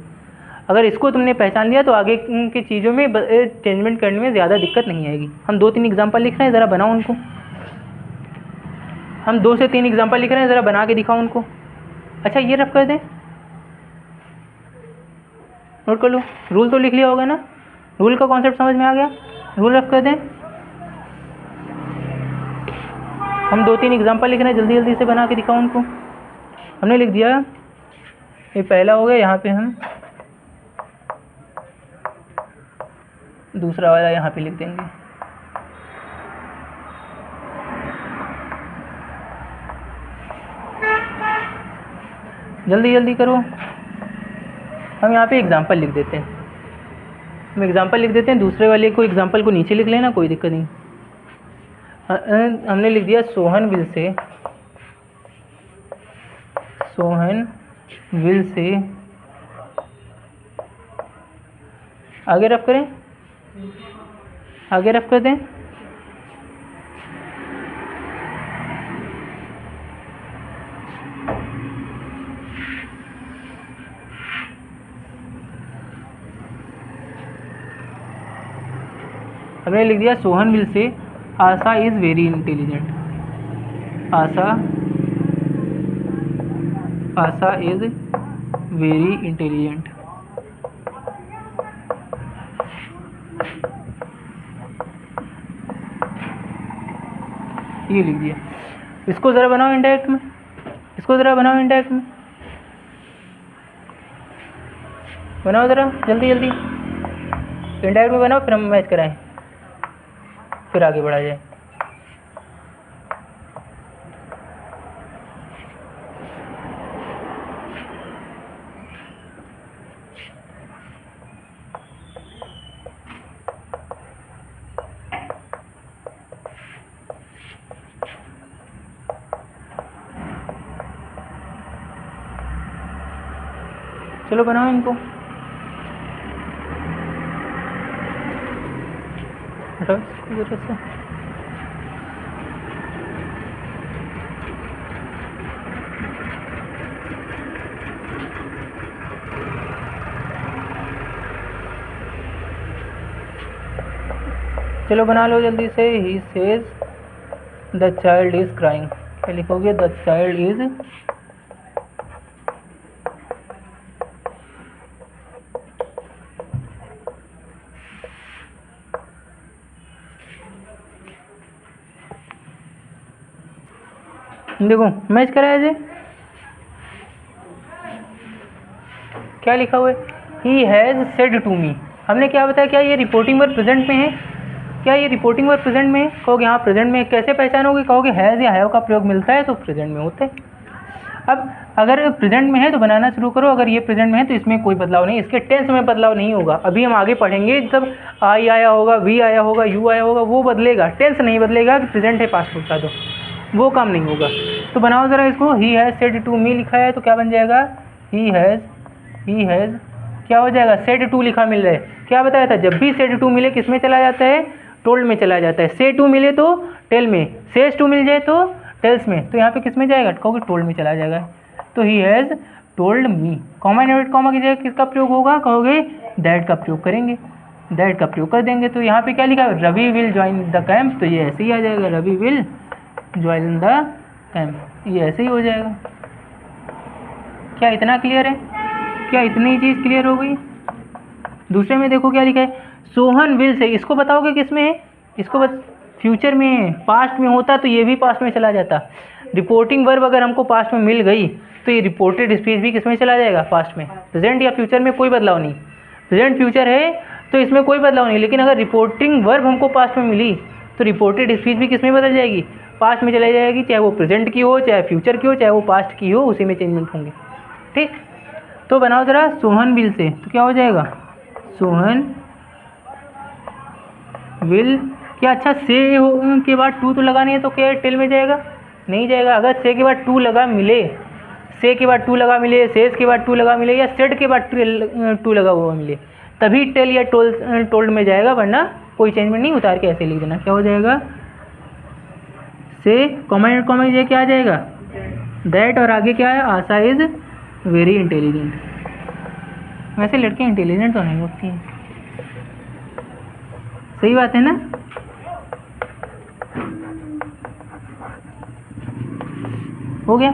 Speaker 2: अगर इसको तुमने पहचान लिया तो आगे की चीज़ों में चेंजमेंट करने में ज़्यादा दिक्कत नहीं आएगी। हम 2-3 एग्जाम्पल लिख रहे हैं, ज़रा बनाओ उनको। हम 2 से 3 एग्जाम्पल लिख रहे हैं, ज़रा बना के दिखाओ उनको। अच्छा ये रफ कर दें, नोट कर लो। रूल तो लिख लिया होगा ना? रूल का कॉन्सेप्ट समझ में आ गया? रूल रफ कर दें। हम 2-3 एग्जाम्पल लिख रहे हैं, जल्दी जल्दी से बना के दिखाओ उनको। हमने लिख दिया, ये पहला हो गया। यहाँ पे हम दूसरा वाला यहाँ पे लिख देंगे। जल्दी जल्दी करो। हम यहाँ पे एग्जाम्पल लिख देते हैं। हम एग्जाम्पल लिख देते हैं, दूसरे वाले को एग्जाम्पल को नीचे लिख लेना, कोई दिक्कत नहीं। हमने लिख दिया Sohan will say, Sohan will say. आगे रफ करें, आगे रफ कर दें। हमने लिख दिया Sohan will say Asha is very intelligent. Asha is very intelligent. ये लिख दिया। इसको ज़रा बनाओ इंडायरेक्ट में, इसको ज़रा बनाओ इंडायरेक्ट में, बनाओ ज़रा जल्दी जल्दी। इंडायरेक्ट में बनाओ, फिर हम मैच कराएं, फिर आगे बढ़ा जाए। चलो बनाओ इनको। हटाओ इसको जरा से। चलो बना लो जल्दी से। He says the child is crying. क्या लिखोगे? द चाइल्ड इज देखो मैच कराया जाए। क्या लिखा हुआ है? He has said to me. हमने क्या बताया? क्या ये रिपोर्टिंग वर्ब प्रेजेंट में है? क्या ये रिपोर्टिंग वर्ब प्रेजेंट में है? कहोगे हाँ प्रेजेंट में है। कैसे पहचानोगे? कहोगे हैज़ या हैव का प्रयोग मिलता है तो प्रेजेंट में होता है। अब अगर प्रेजेंट में है तो बनाना शुरू करो, अगर ये प्रेजेंट में है तो इसमें कोई बदलाव नहीं, इसके टेंस में बदलाव नहीं होगा। अभी हम आगे पढ़ेंगे जब आई आया होगा, वी आया होगा, यू आया होगा, वो बदलेगा, टेंस नहीं बदलेगा कि प्रेजेंट है पास्ट होता तो वो काम नहीं होगा। तो बनाओ ज़रा इसको। He has said to me लिखा है तो क्या बन जाएगा, ही हैज़ क्या हो जाएगा, सेड टू लिखा मिल रहा है। क्या बताया था, जब भी सेड टू मिले किस में चला जाता है, टोल्ड में चला जाता है। से टू मिले तो टेल में, सेज टू मिल जाए तो टेल्स में, तो यहाँ पे किस में जाएगा, कहोगे टोल्ड में चला जाएगा। तो he has told me, comma inverted comma की जगह किसका प्रयोग होगा, कहोगे दैट का प्रयोग करेंगे, दैट का प्रयोग कर देंगे। तो यहाँ पे क्या लिखा है, Ravi will join the camp, तो ये ऐसे ही आ जाएगा, Ravi will join the camp, ये ऐसे ही हो जाएगा। क्या इतना क्लियर है, क्या इतनी चीज़ क्लियर हो गई। दूसरे में देखो क्या लिखा है, सोहन विल से, इसको बताओगे किस में है, इसको फ्यूचर में है। पास्ट में होता तो ये भी पास्ट में चला जाता। रिपोर्टिंग वर्ब अगर हमको पास्ट में मिल गई तो ये रिपोर्टेड स्पीच भी किस में चला जाएगा, पास्ट में। प्रेजेंट या फ्यूचर में कोई बदलाव नहीं, प्रेजेंट फ्यूचर है तो इसमें कोई बदलाव नहीं, लेकिन अगर रिपोर्टिंग वर्ब हमको पास्ट में मिली तो रिपोर्टेड स्पीच भी किस में बदल जाएगी, पास्ट में चली जाएगी। चाहे वो प्रेजेंट की हो, चाहे फ्यूचर की हो, चाहे वो पास्ट की हो, उसी में चेंजमेंट होंगे। ठीक, तो बनाओ ज़रा सोहन विल से, तो क्या हो जाएगा, सोहन विल। क्या अच्छा से के बाद टू तो लगानी है तो क्या टेल में जाएगा, नहीं जाएगा। अगर से के बाद टू लगा मिले, से के बाद टू लगा मिले, सेज के बाद टू लगा मिले, या सेड के बाद टू लगा हुआ मिले, तभी टेल या टोल्ड में जाएगा, वरना कोई चेंजमेंट नहीं। उतार के ऐसे लिख देना, क्या हो जाएगा, से कॉमा ये क्या आ जाएगा, दैट, और आगे क्या है, आशा इज वेरी इंटेलिजेंट। वैसे लड़के इंटेलिजेंट तो नहीं होती हैं, सही बात है ना। हो गया।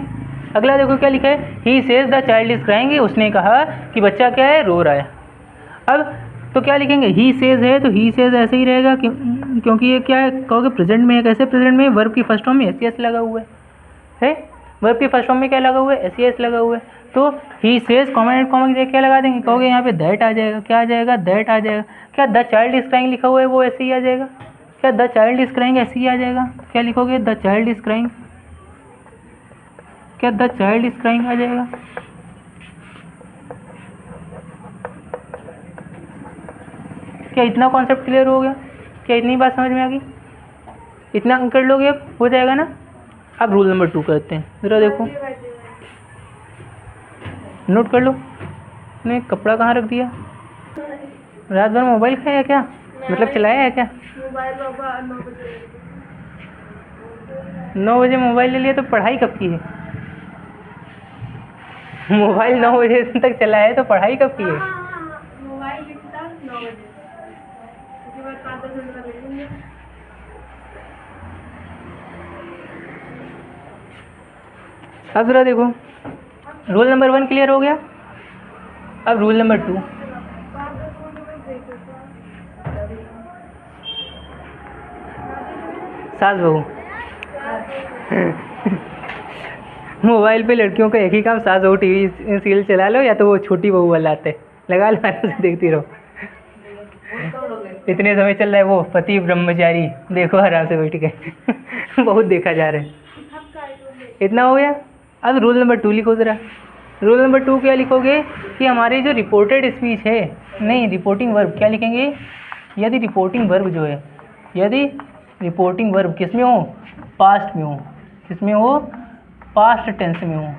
Speaker 2: अगला देखो क्या लिखा है, ही says the child is crying, उसने कहा कि बच्चा क्या है, रो रहा है। अब तो क्या लिखेंगे, ही सेज है तो ही सेज ऐसे ही रहेगा क्योंकि ये क्या है, कहोगे प्रेजेंट में है। कैसे प्रेजेंट में, वर्ब की फर्स्ट फॉर्म में एस लगा हुआ है, वर्ब की फर्स्ट फॉर्म में क्या लगा हुआ है, एस लगा हुआ है। तो ही सेज कॉमा की जगह क्या लगा देंगे, कहोगे यहाँ पे दैट आ जाएगा। क्या आ जाएगा, दैट आ जाएगा। क्या द चाइल्ड इज क्राइंग लिखा हुआ है वो ऐसे ही आ जाएगा, क्या द चाइल्ड इज क्राइंग ऐसे ही आ जाएगा। क्या लिखोगे, द चाइल्ड इज क्राइंग, क्या द चाइल्ड इज क्राइंग आ जाएगा। क्या इतना कॉन्सेप्ट क्लियर हो गया, क्या इतनी बात समझ में आ गई, इतना कर लोगे अब हो जाएगा ना। अब रूल नंबर 2 करते हैं, ज़रा देखो, नोट कर लो। ने कपड़ा कहाँ रख दिया, रात भर मोबाइल खाया क्या, मतलब चलाया है क्या।
Speaker 1: मोबाइल बाबा
Speaker 2: 9 बजे मोबाइल ले लिया तो पढ़ाई कब की है, मोबाइल 9 बजे तक चला है तो पढ़ाई कब की है।
Speaker 1: मोबाइल लिखता 9 बजे, उसके बाद 5-10 मिनट का देखेंगे।
Speaker 2: अब ज़रा देखो, रूल नंबर 1 क्लियर हो गया। अब रूल नंबर 2, सास बहू। मोबाइल पे लड़कियों का एक ही काम, सास बहू टीवी सीरियल चला लो, या तो वो छोटी बहू वाला आते लगा लो, आराम से देखती रहो। इतने समय चल रहा है वो पति ब्रह्मचारी, देखो आराम से बैठ गए। बहुत देखा जा रहा है। इतना हो गया। अब रूल नंबर 2 लिखो ज़रा। रूल नंबर 2 क्या लिखोगे कि हमारी जो रिपोर्टेड स्पीच है, नहीं रिपोर्टिंग वर्ब, क्या लिखेंगे, यदि रिपोर्टिंग वर्ब जो है, यदि रिपोर्टिंग वर्ब किस में हो, पास्ट में हो, किस में हो, पास्ट टेंस में हो,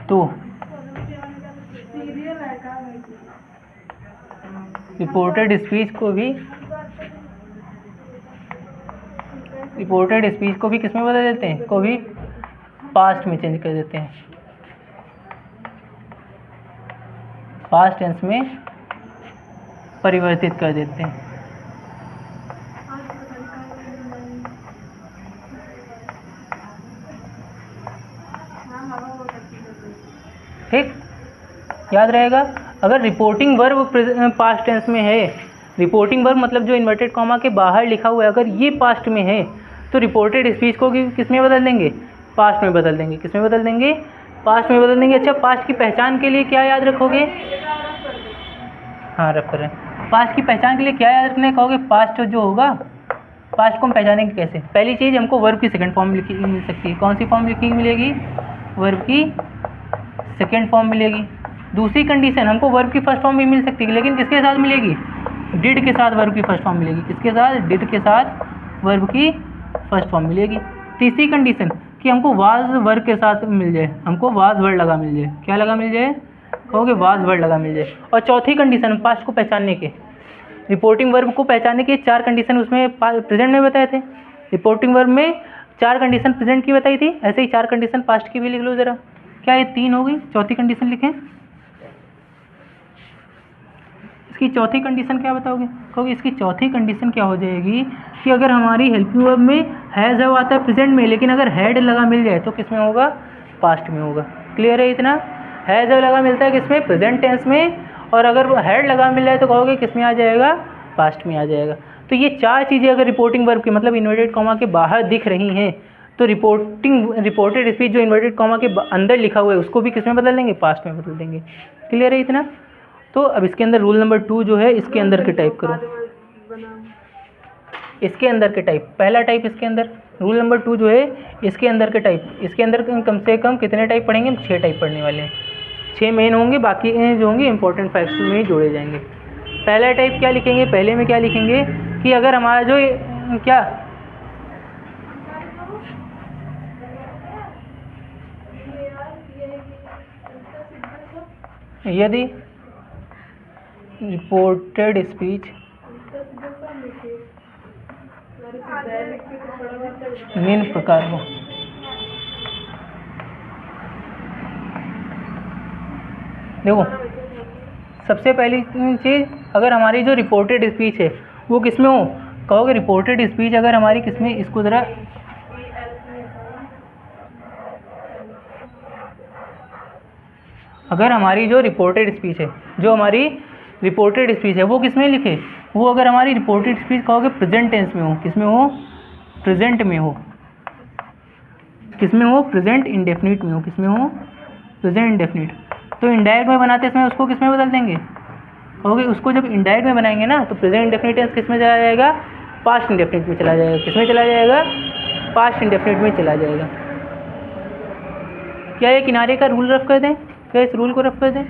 Speaker 2: तो रिपोर्टेड स्पीच को भी किस में बदल देते हैं, को भी पास्ट में चेंज कर देते हैं, पास्ट टेंस में परिवर्तित कर देते हैं। ठीक, याद रहेगा। अगर रिपोर्टिंग वर्ब पास्ट टेंस में है, रिपोर्टिंग वर्ब मतलब जो इन्वर्टेड कॉमा के बाहर लिखा हुआ है, अगर ये पास्ट में है तो रिपोर्टेड स्पीच को किस में बदल देंगे, पास्ट में बदल देंगे। किस में बदल देंगे, पास्ट में बदल देंगे। अच्छा, पास्ट की पहचान के लिए क्या याद रखोगे, हाँ रख रहे हैं, पास्ट की पहचान के लिए क्या याद रखना है, कहोगे पास्ट जो होगा, पास्ट को हम पहचानेंगे कैसे? पहली चीज़, हमको वर्ब की सेकंड फॉर्म लिखी मिल सकती है। कौन सी फॉर्म लिखी मिलेगी? वर्ब की सेकंड फॉर्म मिलेगी। दूसरी कंडीशन, हमको वर्ब की फर्स्ट फॉर्म भी मिल सकती है, लेकिन किसके साथ मिलेगी? डिड के साथ वर्ब की फर्स्ट फॉर्म मिलेगी। किसके साथ? डिड के साथ वर्ब की फर्स्ट फॉर्म मिलेगी। तीसरी कंडीशन कि हमको वाज वर्ब के साथ मिल जाए, हमको वाज वर्ड लगा मिल जाए। क्या लगा मिल जाए? कहोगे वाज वर्ड लगा मिल जाए। और चौथी कंडीशन, पास्ट को पहचानने के, रिपोर्टिंग वर्ब को पहचानने के 4 कंडीशन उसमें प्रेजेंट में बताए थे। रिपोर्टिंग वर्ब में 4 कंडीशन प्रेजेंट की बताई थी, ऐसे ही 4 कंडीशन पास्ट की भी लिख लो ज़रा। क्या ये 3 हो गई? चौथी कंडीशन लिखें। इसकी चौथी कंडीशन क्या बताओगे? कहोगे इसकी चौथी कंडीशन क्या हो जाएगी कि अगर हमारी हेल्पिंग वर्ब में हैज़ हैव आता है प्रेजेंट में, लेकिन अगर हैड लगा मिल जाए तो किस में होगा? पास्ट में होगा। क्लियर है इतना? हैज़ हैव लगा मिलता है किसमें? प्रेजेंट टेंस में। और अगर हैड लगा मिल जाए तो कहोगे किस में आ जाएगा? पास्ट में आ जाएगा। तो ये 4 चीज़ें अगर रिपोर्टिंग वर्ब की मतलब इन्वर्टेड कॉमा के बाहर दिख रही हैं तो रिपोर्टेड स्पीच जो इन्वर्टेड कॉमा के अंदर लिखा हुआ है उसको भी किस में बदल देंगे? पास्ट में बदल देंगे। क्लियर है इतना? तो अब इसके अंदर रूल नंबर 2 जो है इसके अंदर के टाइप करो। इसके अंदर के टाइप, पहला टाइप इसके अंदर, रूल नंबर 2 जो है इसके अंदर के टाइप। इसके अंदर कम से कम कितने टाइप पढ़ेंगे? 6 टाइप पढ़ने वाले हैं। 6 मेन होंगे, बाकी जो होंगे इंपॉर्टेंट फैक्ट्स में ही जोड़े जाएंगे। पहला टाइप क्या लिखेंगे? पहले में क्या लिखेंगे कि अगर हमारा जो क्या यदि रिपोर्टेड स्पीच निम्न प्रकार हो। देखो, सबसे पहली चीज़, अगर हमारी जो रिपोर्टेड स्पीच है वो किस में हो? कहोगे रिपोर्टेड स्पीच अगर हमारी किस में, इसको ज़रा अगर हमारी जो रिपोर्टेड स्पीच है, जो हमारी रिपोर्टेड स्पीच है वो किस में लिखे? वो अगर हमारी रिपोर्टेड स्पीच कहोगे प्रेजेंट टेंस में हो। किस में हो? प्रेजेंट में हो। किस में हो? प्रेजेंट इंडेफिनिट में हो। किस में हो? Present indefinite. तो इनडायरेक्ट में बनाते समय उसको किस में बदल देंगे? कहोगे उसको जब इनडायरेक्ट में बनाएंगे ना तो प्रेजेंट इंडेफिनिट टेंस किस में चला जाएगा? पास्ट इंडेफिनिट में चला जाएगा। किस में चला जाएगा? पास्ट इंडेफिनिट में चला जाएगा। क्या ये किनारे का रूल रफ कर दें? क्या इस रूल को रफ कर दें?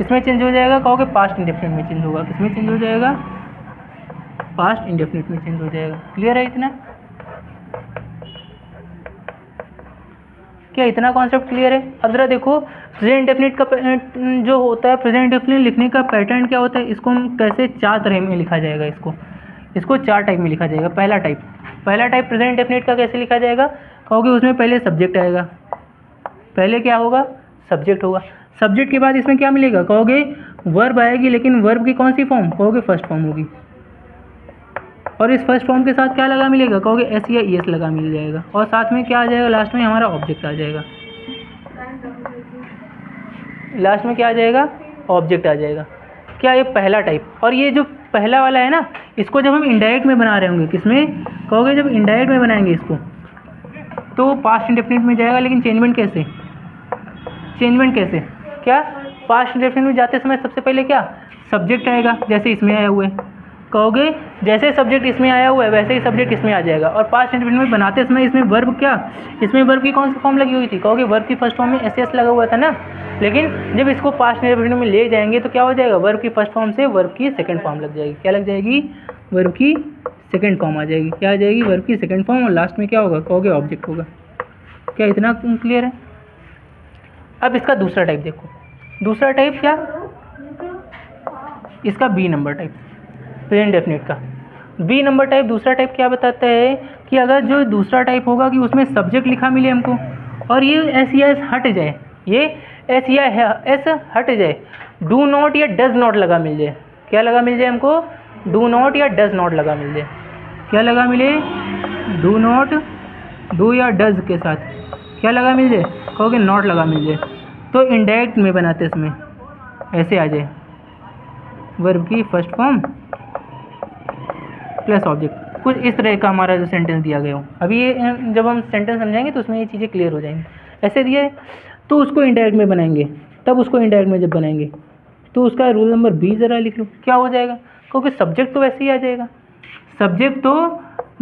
Speaker 2: इसमें चेंज हो जाएगा, कहोगे पास्ट इंडेफिनिट में चेंज होगा। किसमें चेंज हो जाएगा? पास्ट इंडेफिनिट में चेंज हो जाएगा। क्लियर है इतना? क्या इतना कॉन्सेप्ट क्लियर है? अब जरा देखो, प्रेजेंट इंडेफिनिट का जो होता है, प्रेजेंट इंडेफिनिट लिखने का पैटर्न क्या होता है? इसको हम कैसे 4 तरह में लिखा जाएगा। इसको 4 टाइप में लिखा जाएगा। पहला टाइप प्रेजेंट इंडेफिनिट का कैसे लिखा जाएगा? कहोगे उसमें पहले सब्जेक्ट आएगा। पहले क्या होगा? सब्जेक्ट होगा। सब्जेक्ट के बाद इसमें क्या मिलेगा? कहोगे वर्ब आएगी, लेकिन वर्ब की कौन सी फॉर्म? कहोगे फर्स्ट फॉर्म होगी। और इस फर्स्ट फॉर्म के साथ क्या लगा मिलेगा? कहोगे एस या ई एस लगा मिल जाएगा। और साथ में क्या आ जाएगा? लास्ट में हमारा ऑब्जेक्ट आ जाएगा। लास्ट में क्या आ जाएगा? ऑब्जेक्ट आ जाएगा। क्या ये पहला टाइप? और ये जो पहला वाला है ना, इसको जब हम इनडायरेक्ट में बना रहे होंगे, किसमें? कहोगे जब इनडायरेक्ट में बनाएंगे इसको तो पास्ट इंडेफिनिट में जाएगा। लेकिन चेंजमेंट कैसे? क्या पास्ट इंडेफिनिट में जाते समय सबसे पहले क्या? सब्जेक्ट आएगा, जैसे इसमें आया हुआ है। कहोगे जैसे सब्जेक्ट इसमें आया हुआ है वैसे ही सब्जेक्ट इसमें आ जाएगा। और पास्ट इंडेफिनिट में बनाते समय इसमें वर्ब क्या? इसमें वर्ब की कौन सी फॉर्म लगी हुई थी? कहोगे वर्ब की फर्स्ट फॉर्म में एस एस लगा हुआ था ना। लेकिन जब इसको पास्ट इंडेफिनिट में ले जाएंगे तो क्या हो जाएगा? वर्ब की फर्स्ट फॉर्म से वर्ब की सेकंड फॉर्म लग जाएगी। क्या लग जाएगी? वर्ब की सेकंड फॉर्म आ जाएगी। क्या आ जाएगी? वर्ब की सेकंड फॉर्म। और लास्ट में क्या होगा? कहोगे ऑब्जेक्ट होगा। क्या इतना क्लियर है? अब इसका दूसरा टाइप देखो। दूसरा टाइप क्या? इसका B number type, present indefinite का बी नंबर टाइप। दूसरा टाइप क्या बताता है कि अगर जो दूसरा टाइप होगा कि उसमें सब्जेक्ट लिखा मिले हमको और ये एस या एस हट जाए, ये एस या एस हट जाए, डू नॉट या डज नॉट लगा मिल जाए। क्या लगा मिल जाए हमको? डू नॉट या डज नॉट लगा मिल जाए। क्या लगा मिले? डू नॉट, डू या डज के साथ क्या लगा मिल जाए? कहोगे नॉट लगा मिल जाए। तो इनडायरेक्ट में बनाते इसमें ऐसे आ जाए, वर्ब की फर्स्ट फॉर्म प्लस ऑब्जेक्ट। कुछ इस तरह का हमारा जो सेंटेंस दिया गया हो। अभी ये जब हम सेंटेंस समझाएंगे तो उसमें ये चीज़ें क्लियर हो जाएंगी। ऐसे दिया है तो उसको इनडायरेक्ट में बनाएंगे। तब उसको इनडायरेक्ट में जब बनाएंगे तो उसका रूल नंबर बी ज़रा लिख लो, क्या हो जाएगा, क्योंकि सब्जेक्ट तो वैसे ही आ जाएगा, सब्जेक्ट तो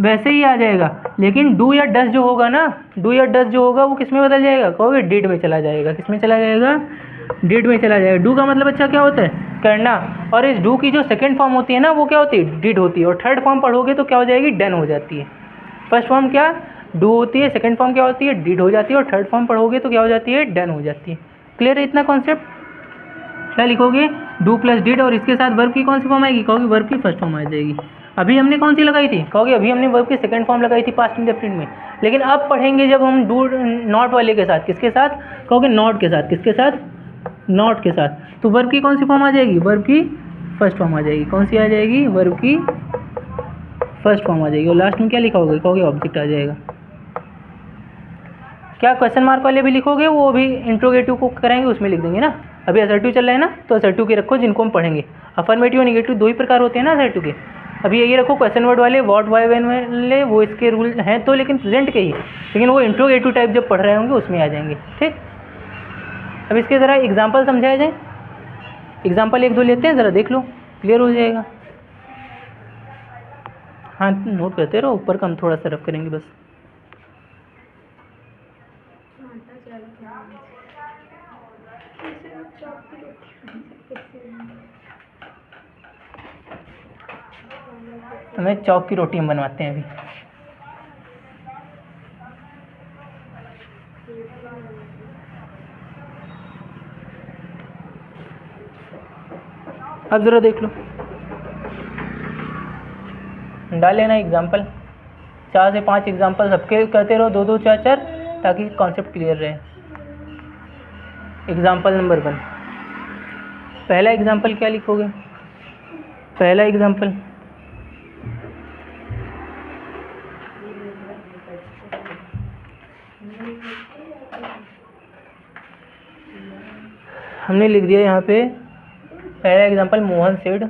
Speaker 2: वैसे ही आ जाएगा, लेकिन डू या डस जो होगा ना, डू या डस जो होगा वो किस में बदल जाएगा, कहोगे डिड में चला जाएगा, किस में चला जाएगा, डिड में चला जाएगा। डू का मतलब अच्छा क्या होता है, करना, और इस डू की जो सेकंड फॉर्म होती है ना वो क्या होती है, डिड होती है, और थर्ड फॉर्म पढ़ोगे तो क्या हो जाएगी, डन हो जाती है। फर्स्ट फॉर्म क्या डू होती है, सेकंड फॉर्म क्या होती है, डिड हो जाती है, और थर्ड फॉर्म पढ़ोगे तो क्या हो जाती है, डन हो जाती है। क्लियर है इतना कॉन्सेप्ट। क्या लिखोगे, डू प्लस डिड, और इसके साथ वर्ब की कौन सी फॉर्म आएगी, कहोगे वर्ब की फर्स्ट फॉर्म आ जाएगी। अभी हमने कौन सी लगाई थी, कहोगे अभी हमने वर्ब की सेकंड फॉर्म लगाई थी पास्ट इंडेफिनिट में, लेकिन अब पढ़ेंगे जब हम डू नॉट वाले के साथ, किसके साथ, कहोगे नॉट के साथ, किसके साथ, नॉट के साथ, तो वर्ब की कौन सी फॉर्म आ जाएगी, वर्ब की फर्स्ट फॉर्म आ जाएगी, कौन सी आ जाएगी, वर्ब की फर्स्ट फॉर्म आ जाएगी, और लास्ट में क्या लिखा होगा, कहोगे ऑब्जेक्ट आ जाएगा। क्या क्वेश्चन मार्क वाले भी लिखोगे, वो अभी इंट्रोगेटिव को कराएंगे उसमें लिख देंगे ना, अभी असर्टिव चल रहा है ना, तो असर्टिव के रखो जिनको हम पढ़ेंगे। अफर्मेटिव और निगेटिव दो ही प्रकार होते हैं ना असर्टिव के, अभी ये रखो क्वेश्चन वर्ड वाले, व्हाट वाई व्हेन वाले, वो इसके रूल हैं तो लेकिन प्रेजेंट के ही, लेकिन वो इंट्रोगेटिव टाइप जब पढ़ रहे होंगे उसमें आ जाएंगे। ठीक, अब इसके ज़रा एग्जाम्पल समझाया जाए, एग्जाम्पल एक दो लेते हैं, ज़रा देख लो, क्लियर हो जाएगा। हाँ नोट करते रहो, ऊपर का हम थोड़ा सा रफ करेंगे बस। हमें चौक की रोटी हम बनवाते हैं अभी। अब ज़रा देख लो, डाल लेना एग्जाम्पल, 4 से 5 एग्जाम्पल सबके करते रहो, 2 2 4 4, ताकि कॉन्सेप्ट क्लियर रहे। एग्जाम्पल नंबर 1, पहला एग्जाम्पल क्या लिखोगे, पहला एग्जाम्पल हमने लिख दिया यहाँ पे, पहला example Mohan said,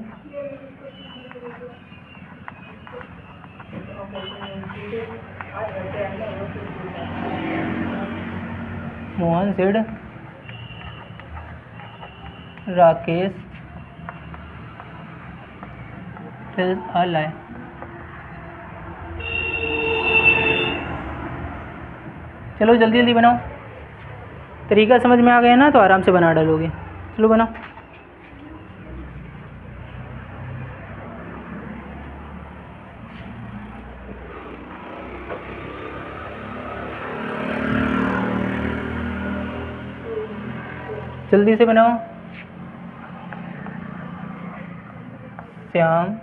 Speaker 2: Mohan said Rakesh tells a lie. चलो जल्दी जल्दी बनाओ, तरीका समझ में आ गया ना, तो आराम से बना डालोगे। चलो बनाओ। जल्दी से बनाओ। Shyam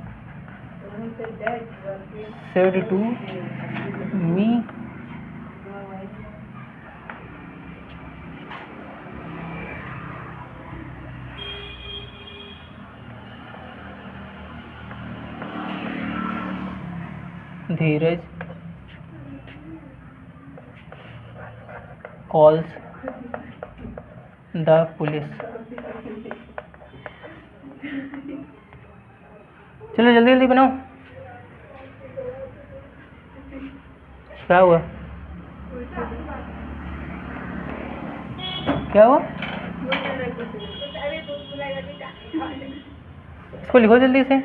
Speaker 2: said to me Dheeraj calls the police. चलो जल्दी जल्दी बनाओ। क्या हुआ, क्या हुआ, इसको लिखो जल्दी से।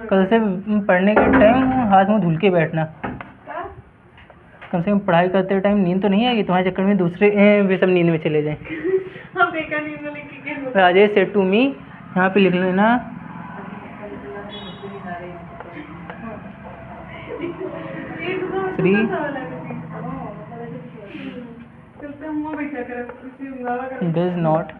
Speaker 2: कल से पढ़ने के टाइम हाथ मुंह धुल के बैठना, कम से कम पढ़ाई करते टाइम नींद तो नहीं आएगी तुम्हारे चक्कर में दूसरे वे सब नींद में चले जाएं। राजेश सेड टू मी, यहाँ पे लिख लेना Shri does not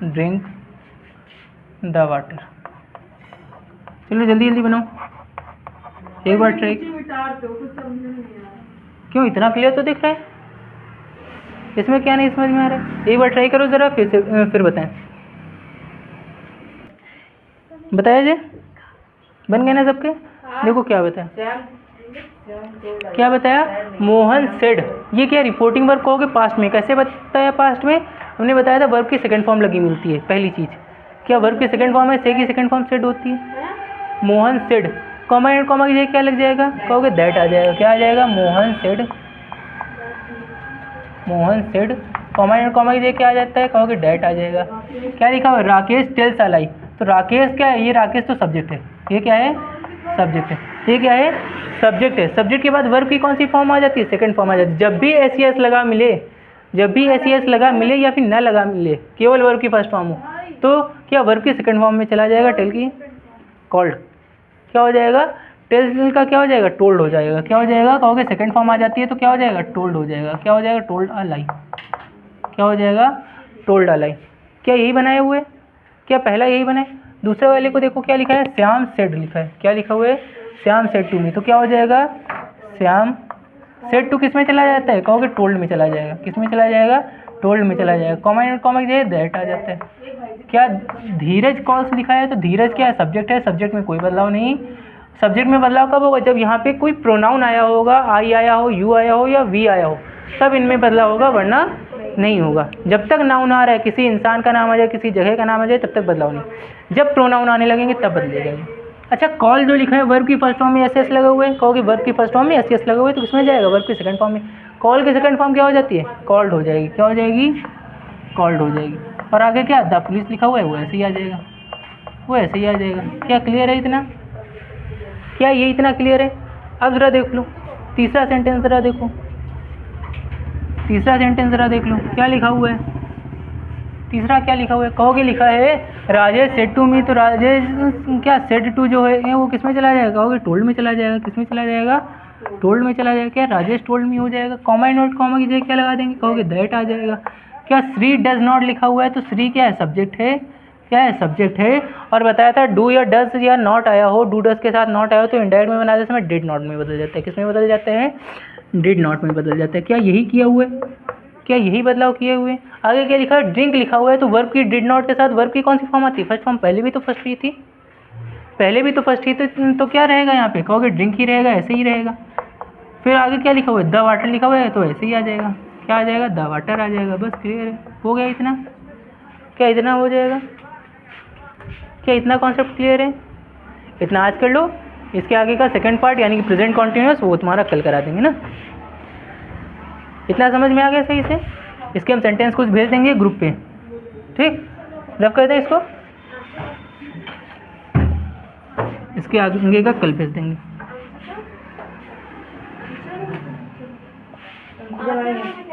Speaker 2: drink the water. चलो जल्दी जल्दी बनाओ, एक बार ट्राई। क्यों, इतना क्लियर तो दिख रहा है, इसमें क्या नहीं समझ में आ रहा है, एक बार ट्राई करो ज़रा, फिर बताएं। बताया जे, बन गए ना सबके। देखो क्या बताया, क्या बताया, मोहन सेड, ये क्या रिपोर्टिंग वर्क कहोगे पास्ट में, कैसे बताया पास्ट में, हमने बताया था वर्ब की सेकंड फॉर्म लगी मिलती है पहली चीज़। क्या वर्ब की सेकंड फॉर्म है, से की सेकंड फॉर्म सेड होती है। Mohan said, comma and comma की जगह क्या लग जाएगा, कहोगे दैट आ जाएगा। क्या आ जाएगा, Mohan said, Mohan said, comma and comma की जगह क्या आ जाता है, कहोगे डैट आ जाएगा। क्या लिखा हुआ है, राकेश टेल्स अलाई, तो राकेश क्या है, ये राकेश तो सब्जेक्ट है, ये क्या है, सब्जेक्ट है, ये क्या है, सब्जेक्ट है। सब्जेक्ट के बाद वर्ब की कौन सी फॉर्म आ जाती है, सेकंड फॉर्म आ जाती है। जब भी एस ई एस लगा मिले, जब भी एस ई एस लगा मिले या फिर न लगा मिले, केवल वर्ब की फर्स्ट फॉर्म हो, तो क्या वर्ब की सेकंड फॉर्म में चला जाएगा, टेल की कॉल्ड। क्या हो जाएगा, टेल का क्या हो जाएगा, टोल्ड हो जाएगा। क्या हो जाएगा, कहोगे सेकंड फॉर्म आ जाती है तो क्या हो जाएगा, टोल्ड हो जाएगा। क्या हो जाएगा, टोल्ड अ लाई। क्या हो जाएगा, टोल्ड अ लाई। क्या यही बनाए हुए, क्या पहला यही बनाए। दूसरे वाले को देखो क्या लिखा है, श्याम सेड लिखा है। क्या लिखा हुआ है, श्याम सेड टू मी, तो क्या हो जाएगा, श्याम सेड टू किस में चला जाता है, कहोगे टोल्ड में चला जाएगा। किस में चला जाएगा, टोल्ड में चला जाएगा। कॉमा एंड कॉमा की दैट आ जाता है। क्या धीरज कॉल्स लिखा है, तो धीरज क्या है, सब्जेक्ट है, सब्जेक्ट में कोई बदलाव नहीं। सब्जेक्ट में बदलाव कब होगा, जब यहाँ पे कोई प्रोनाउन आया होगा, आई आया हो, यू आया हो या वी आया हो, तब इनमें बदलाव होगा, वरना नहीं होगा। जब तक नाउन आ रहा है, किसी इंसान का नाम आ जाए, किसी जगह का नाम आ जाए, तब तक बदलाव नहीं। जब प्रोनाउन आने लगेंगे तब बदलेगा। अच्छा, कॉल जो लिखा है वर्ब की फर्स्ट फॉर्म में एस एस लगा हुआ है, कहोगे वर्ब की फर्स्ट फॉर्म में एस एस लगा हुआ है, तो किसमें जाएगा, वर्ब की सेकंड फॉर्म में। कॉल की सेकंड फॉर्म क्या हो जाती है, कॉल्ड हो जाएगी। क्या हो जाएगी, कॉल्ड हो जाएगी। और आगे क्या, द पुलिस लिखा हुआ है, वो ऐसे ही आ जाएगा, वो ऐसे ही आ जाएगा। क्या क्लियर है इतना, क्या ये इतना क्लियर है। अब ज़रा देख लो तीसरा सेंटेंस, ज़रा देखो तीसरा सेंटेंस, ज़रा देख लो क्या लिखा हुआ है। तीसरा क्या लिखा हुआ है, कहोगे लिखा है राजेश सेड टू मी, तो राजेश क्या सेड टू जो है वो किस में चला जाएगा, कहोगे टोल्ड में चला जाएगा। किस में चला जाएगा, टोल्ड में चला जाएगा। क्या राजेश टोल्ड मी हो जाएगा। कॉमा एंड नॉट कॉमा की जगह क्या लगा देंगे, कहोगे दैट आ जाएगा। क्या श्री डज नॉट लिखा हुआ है, तो श्री क्या है, सब्जेक्ट है, क्या है, सब्जेक्ट है। और बताया था डू या डज या नॉट आया हो, डू डज के साथ नॉट आया हो, तो इंडायरेक्ट में बनाते समय डिड नॉट में बदल जाता है। किस में बदल जाते हैं, डिड नॉट में बदल जाता है। क्या यही किया हुआ है, क्या यही बदलाव किए हुए। आगे क्या लिखा है, ड्रिंक लिखा हुआ है, तो वर्ब की डिड नॉट के साथ वर्ब की कौन सी फॉर्म आती है, फर्स्ट फॉर्म। पहले भी तो फर्स्ट ही थी, पहले भी तो फर्स्ट ही तो क्या रहेगा यहाँ पे, कहोगे ड्रिंक ही रहेगा, ऐसे ही रहेगा। फिर आगे क्या लिखा हुआ है, द वाटर लिखा हुआ है, तो ऐसे ही आ जाएगा। क्या आ जाएगा, द वाटर आ जाएगा। बस क्लियर है, हो गया इतना। क्या इतना हो जाएगा, क्या इतना कॉन्सेप्ट क्लियर है, इतना आज कर लो। इसके आगे का सेकंड पार्ट यानी कि प्रेजेंट कॉन्टिन्यूअस, वो तुम्हारा कल करा देंगे ना। इतना समझ में आ गया सही से। इसके हम सेंटेंस कुछ भेज देंगे ग्रुप पे, ठीक, रब कर दें इसको, इसके आगे का कल भेज देंगे।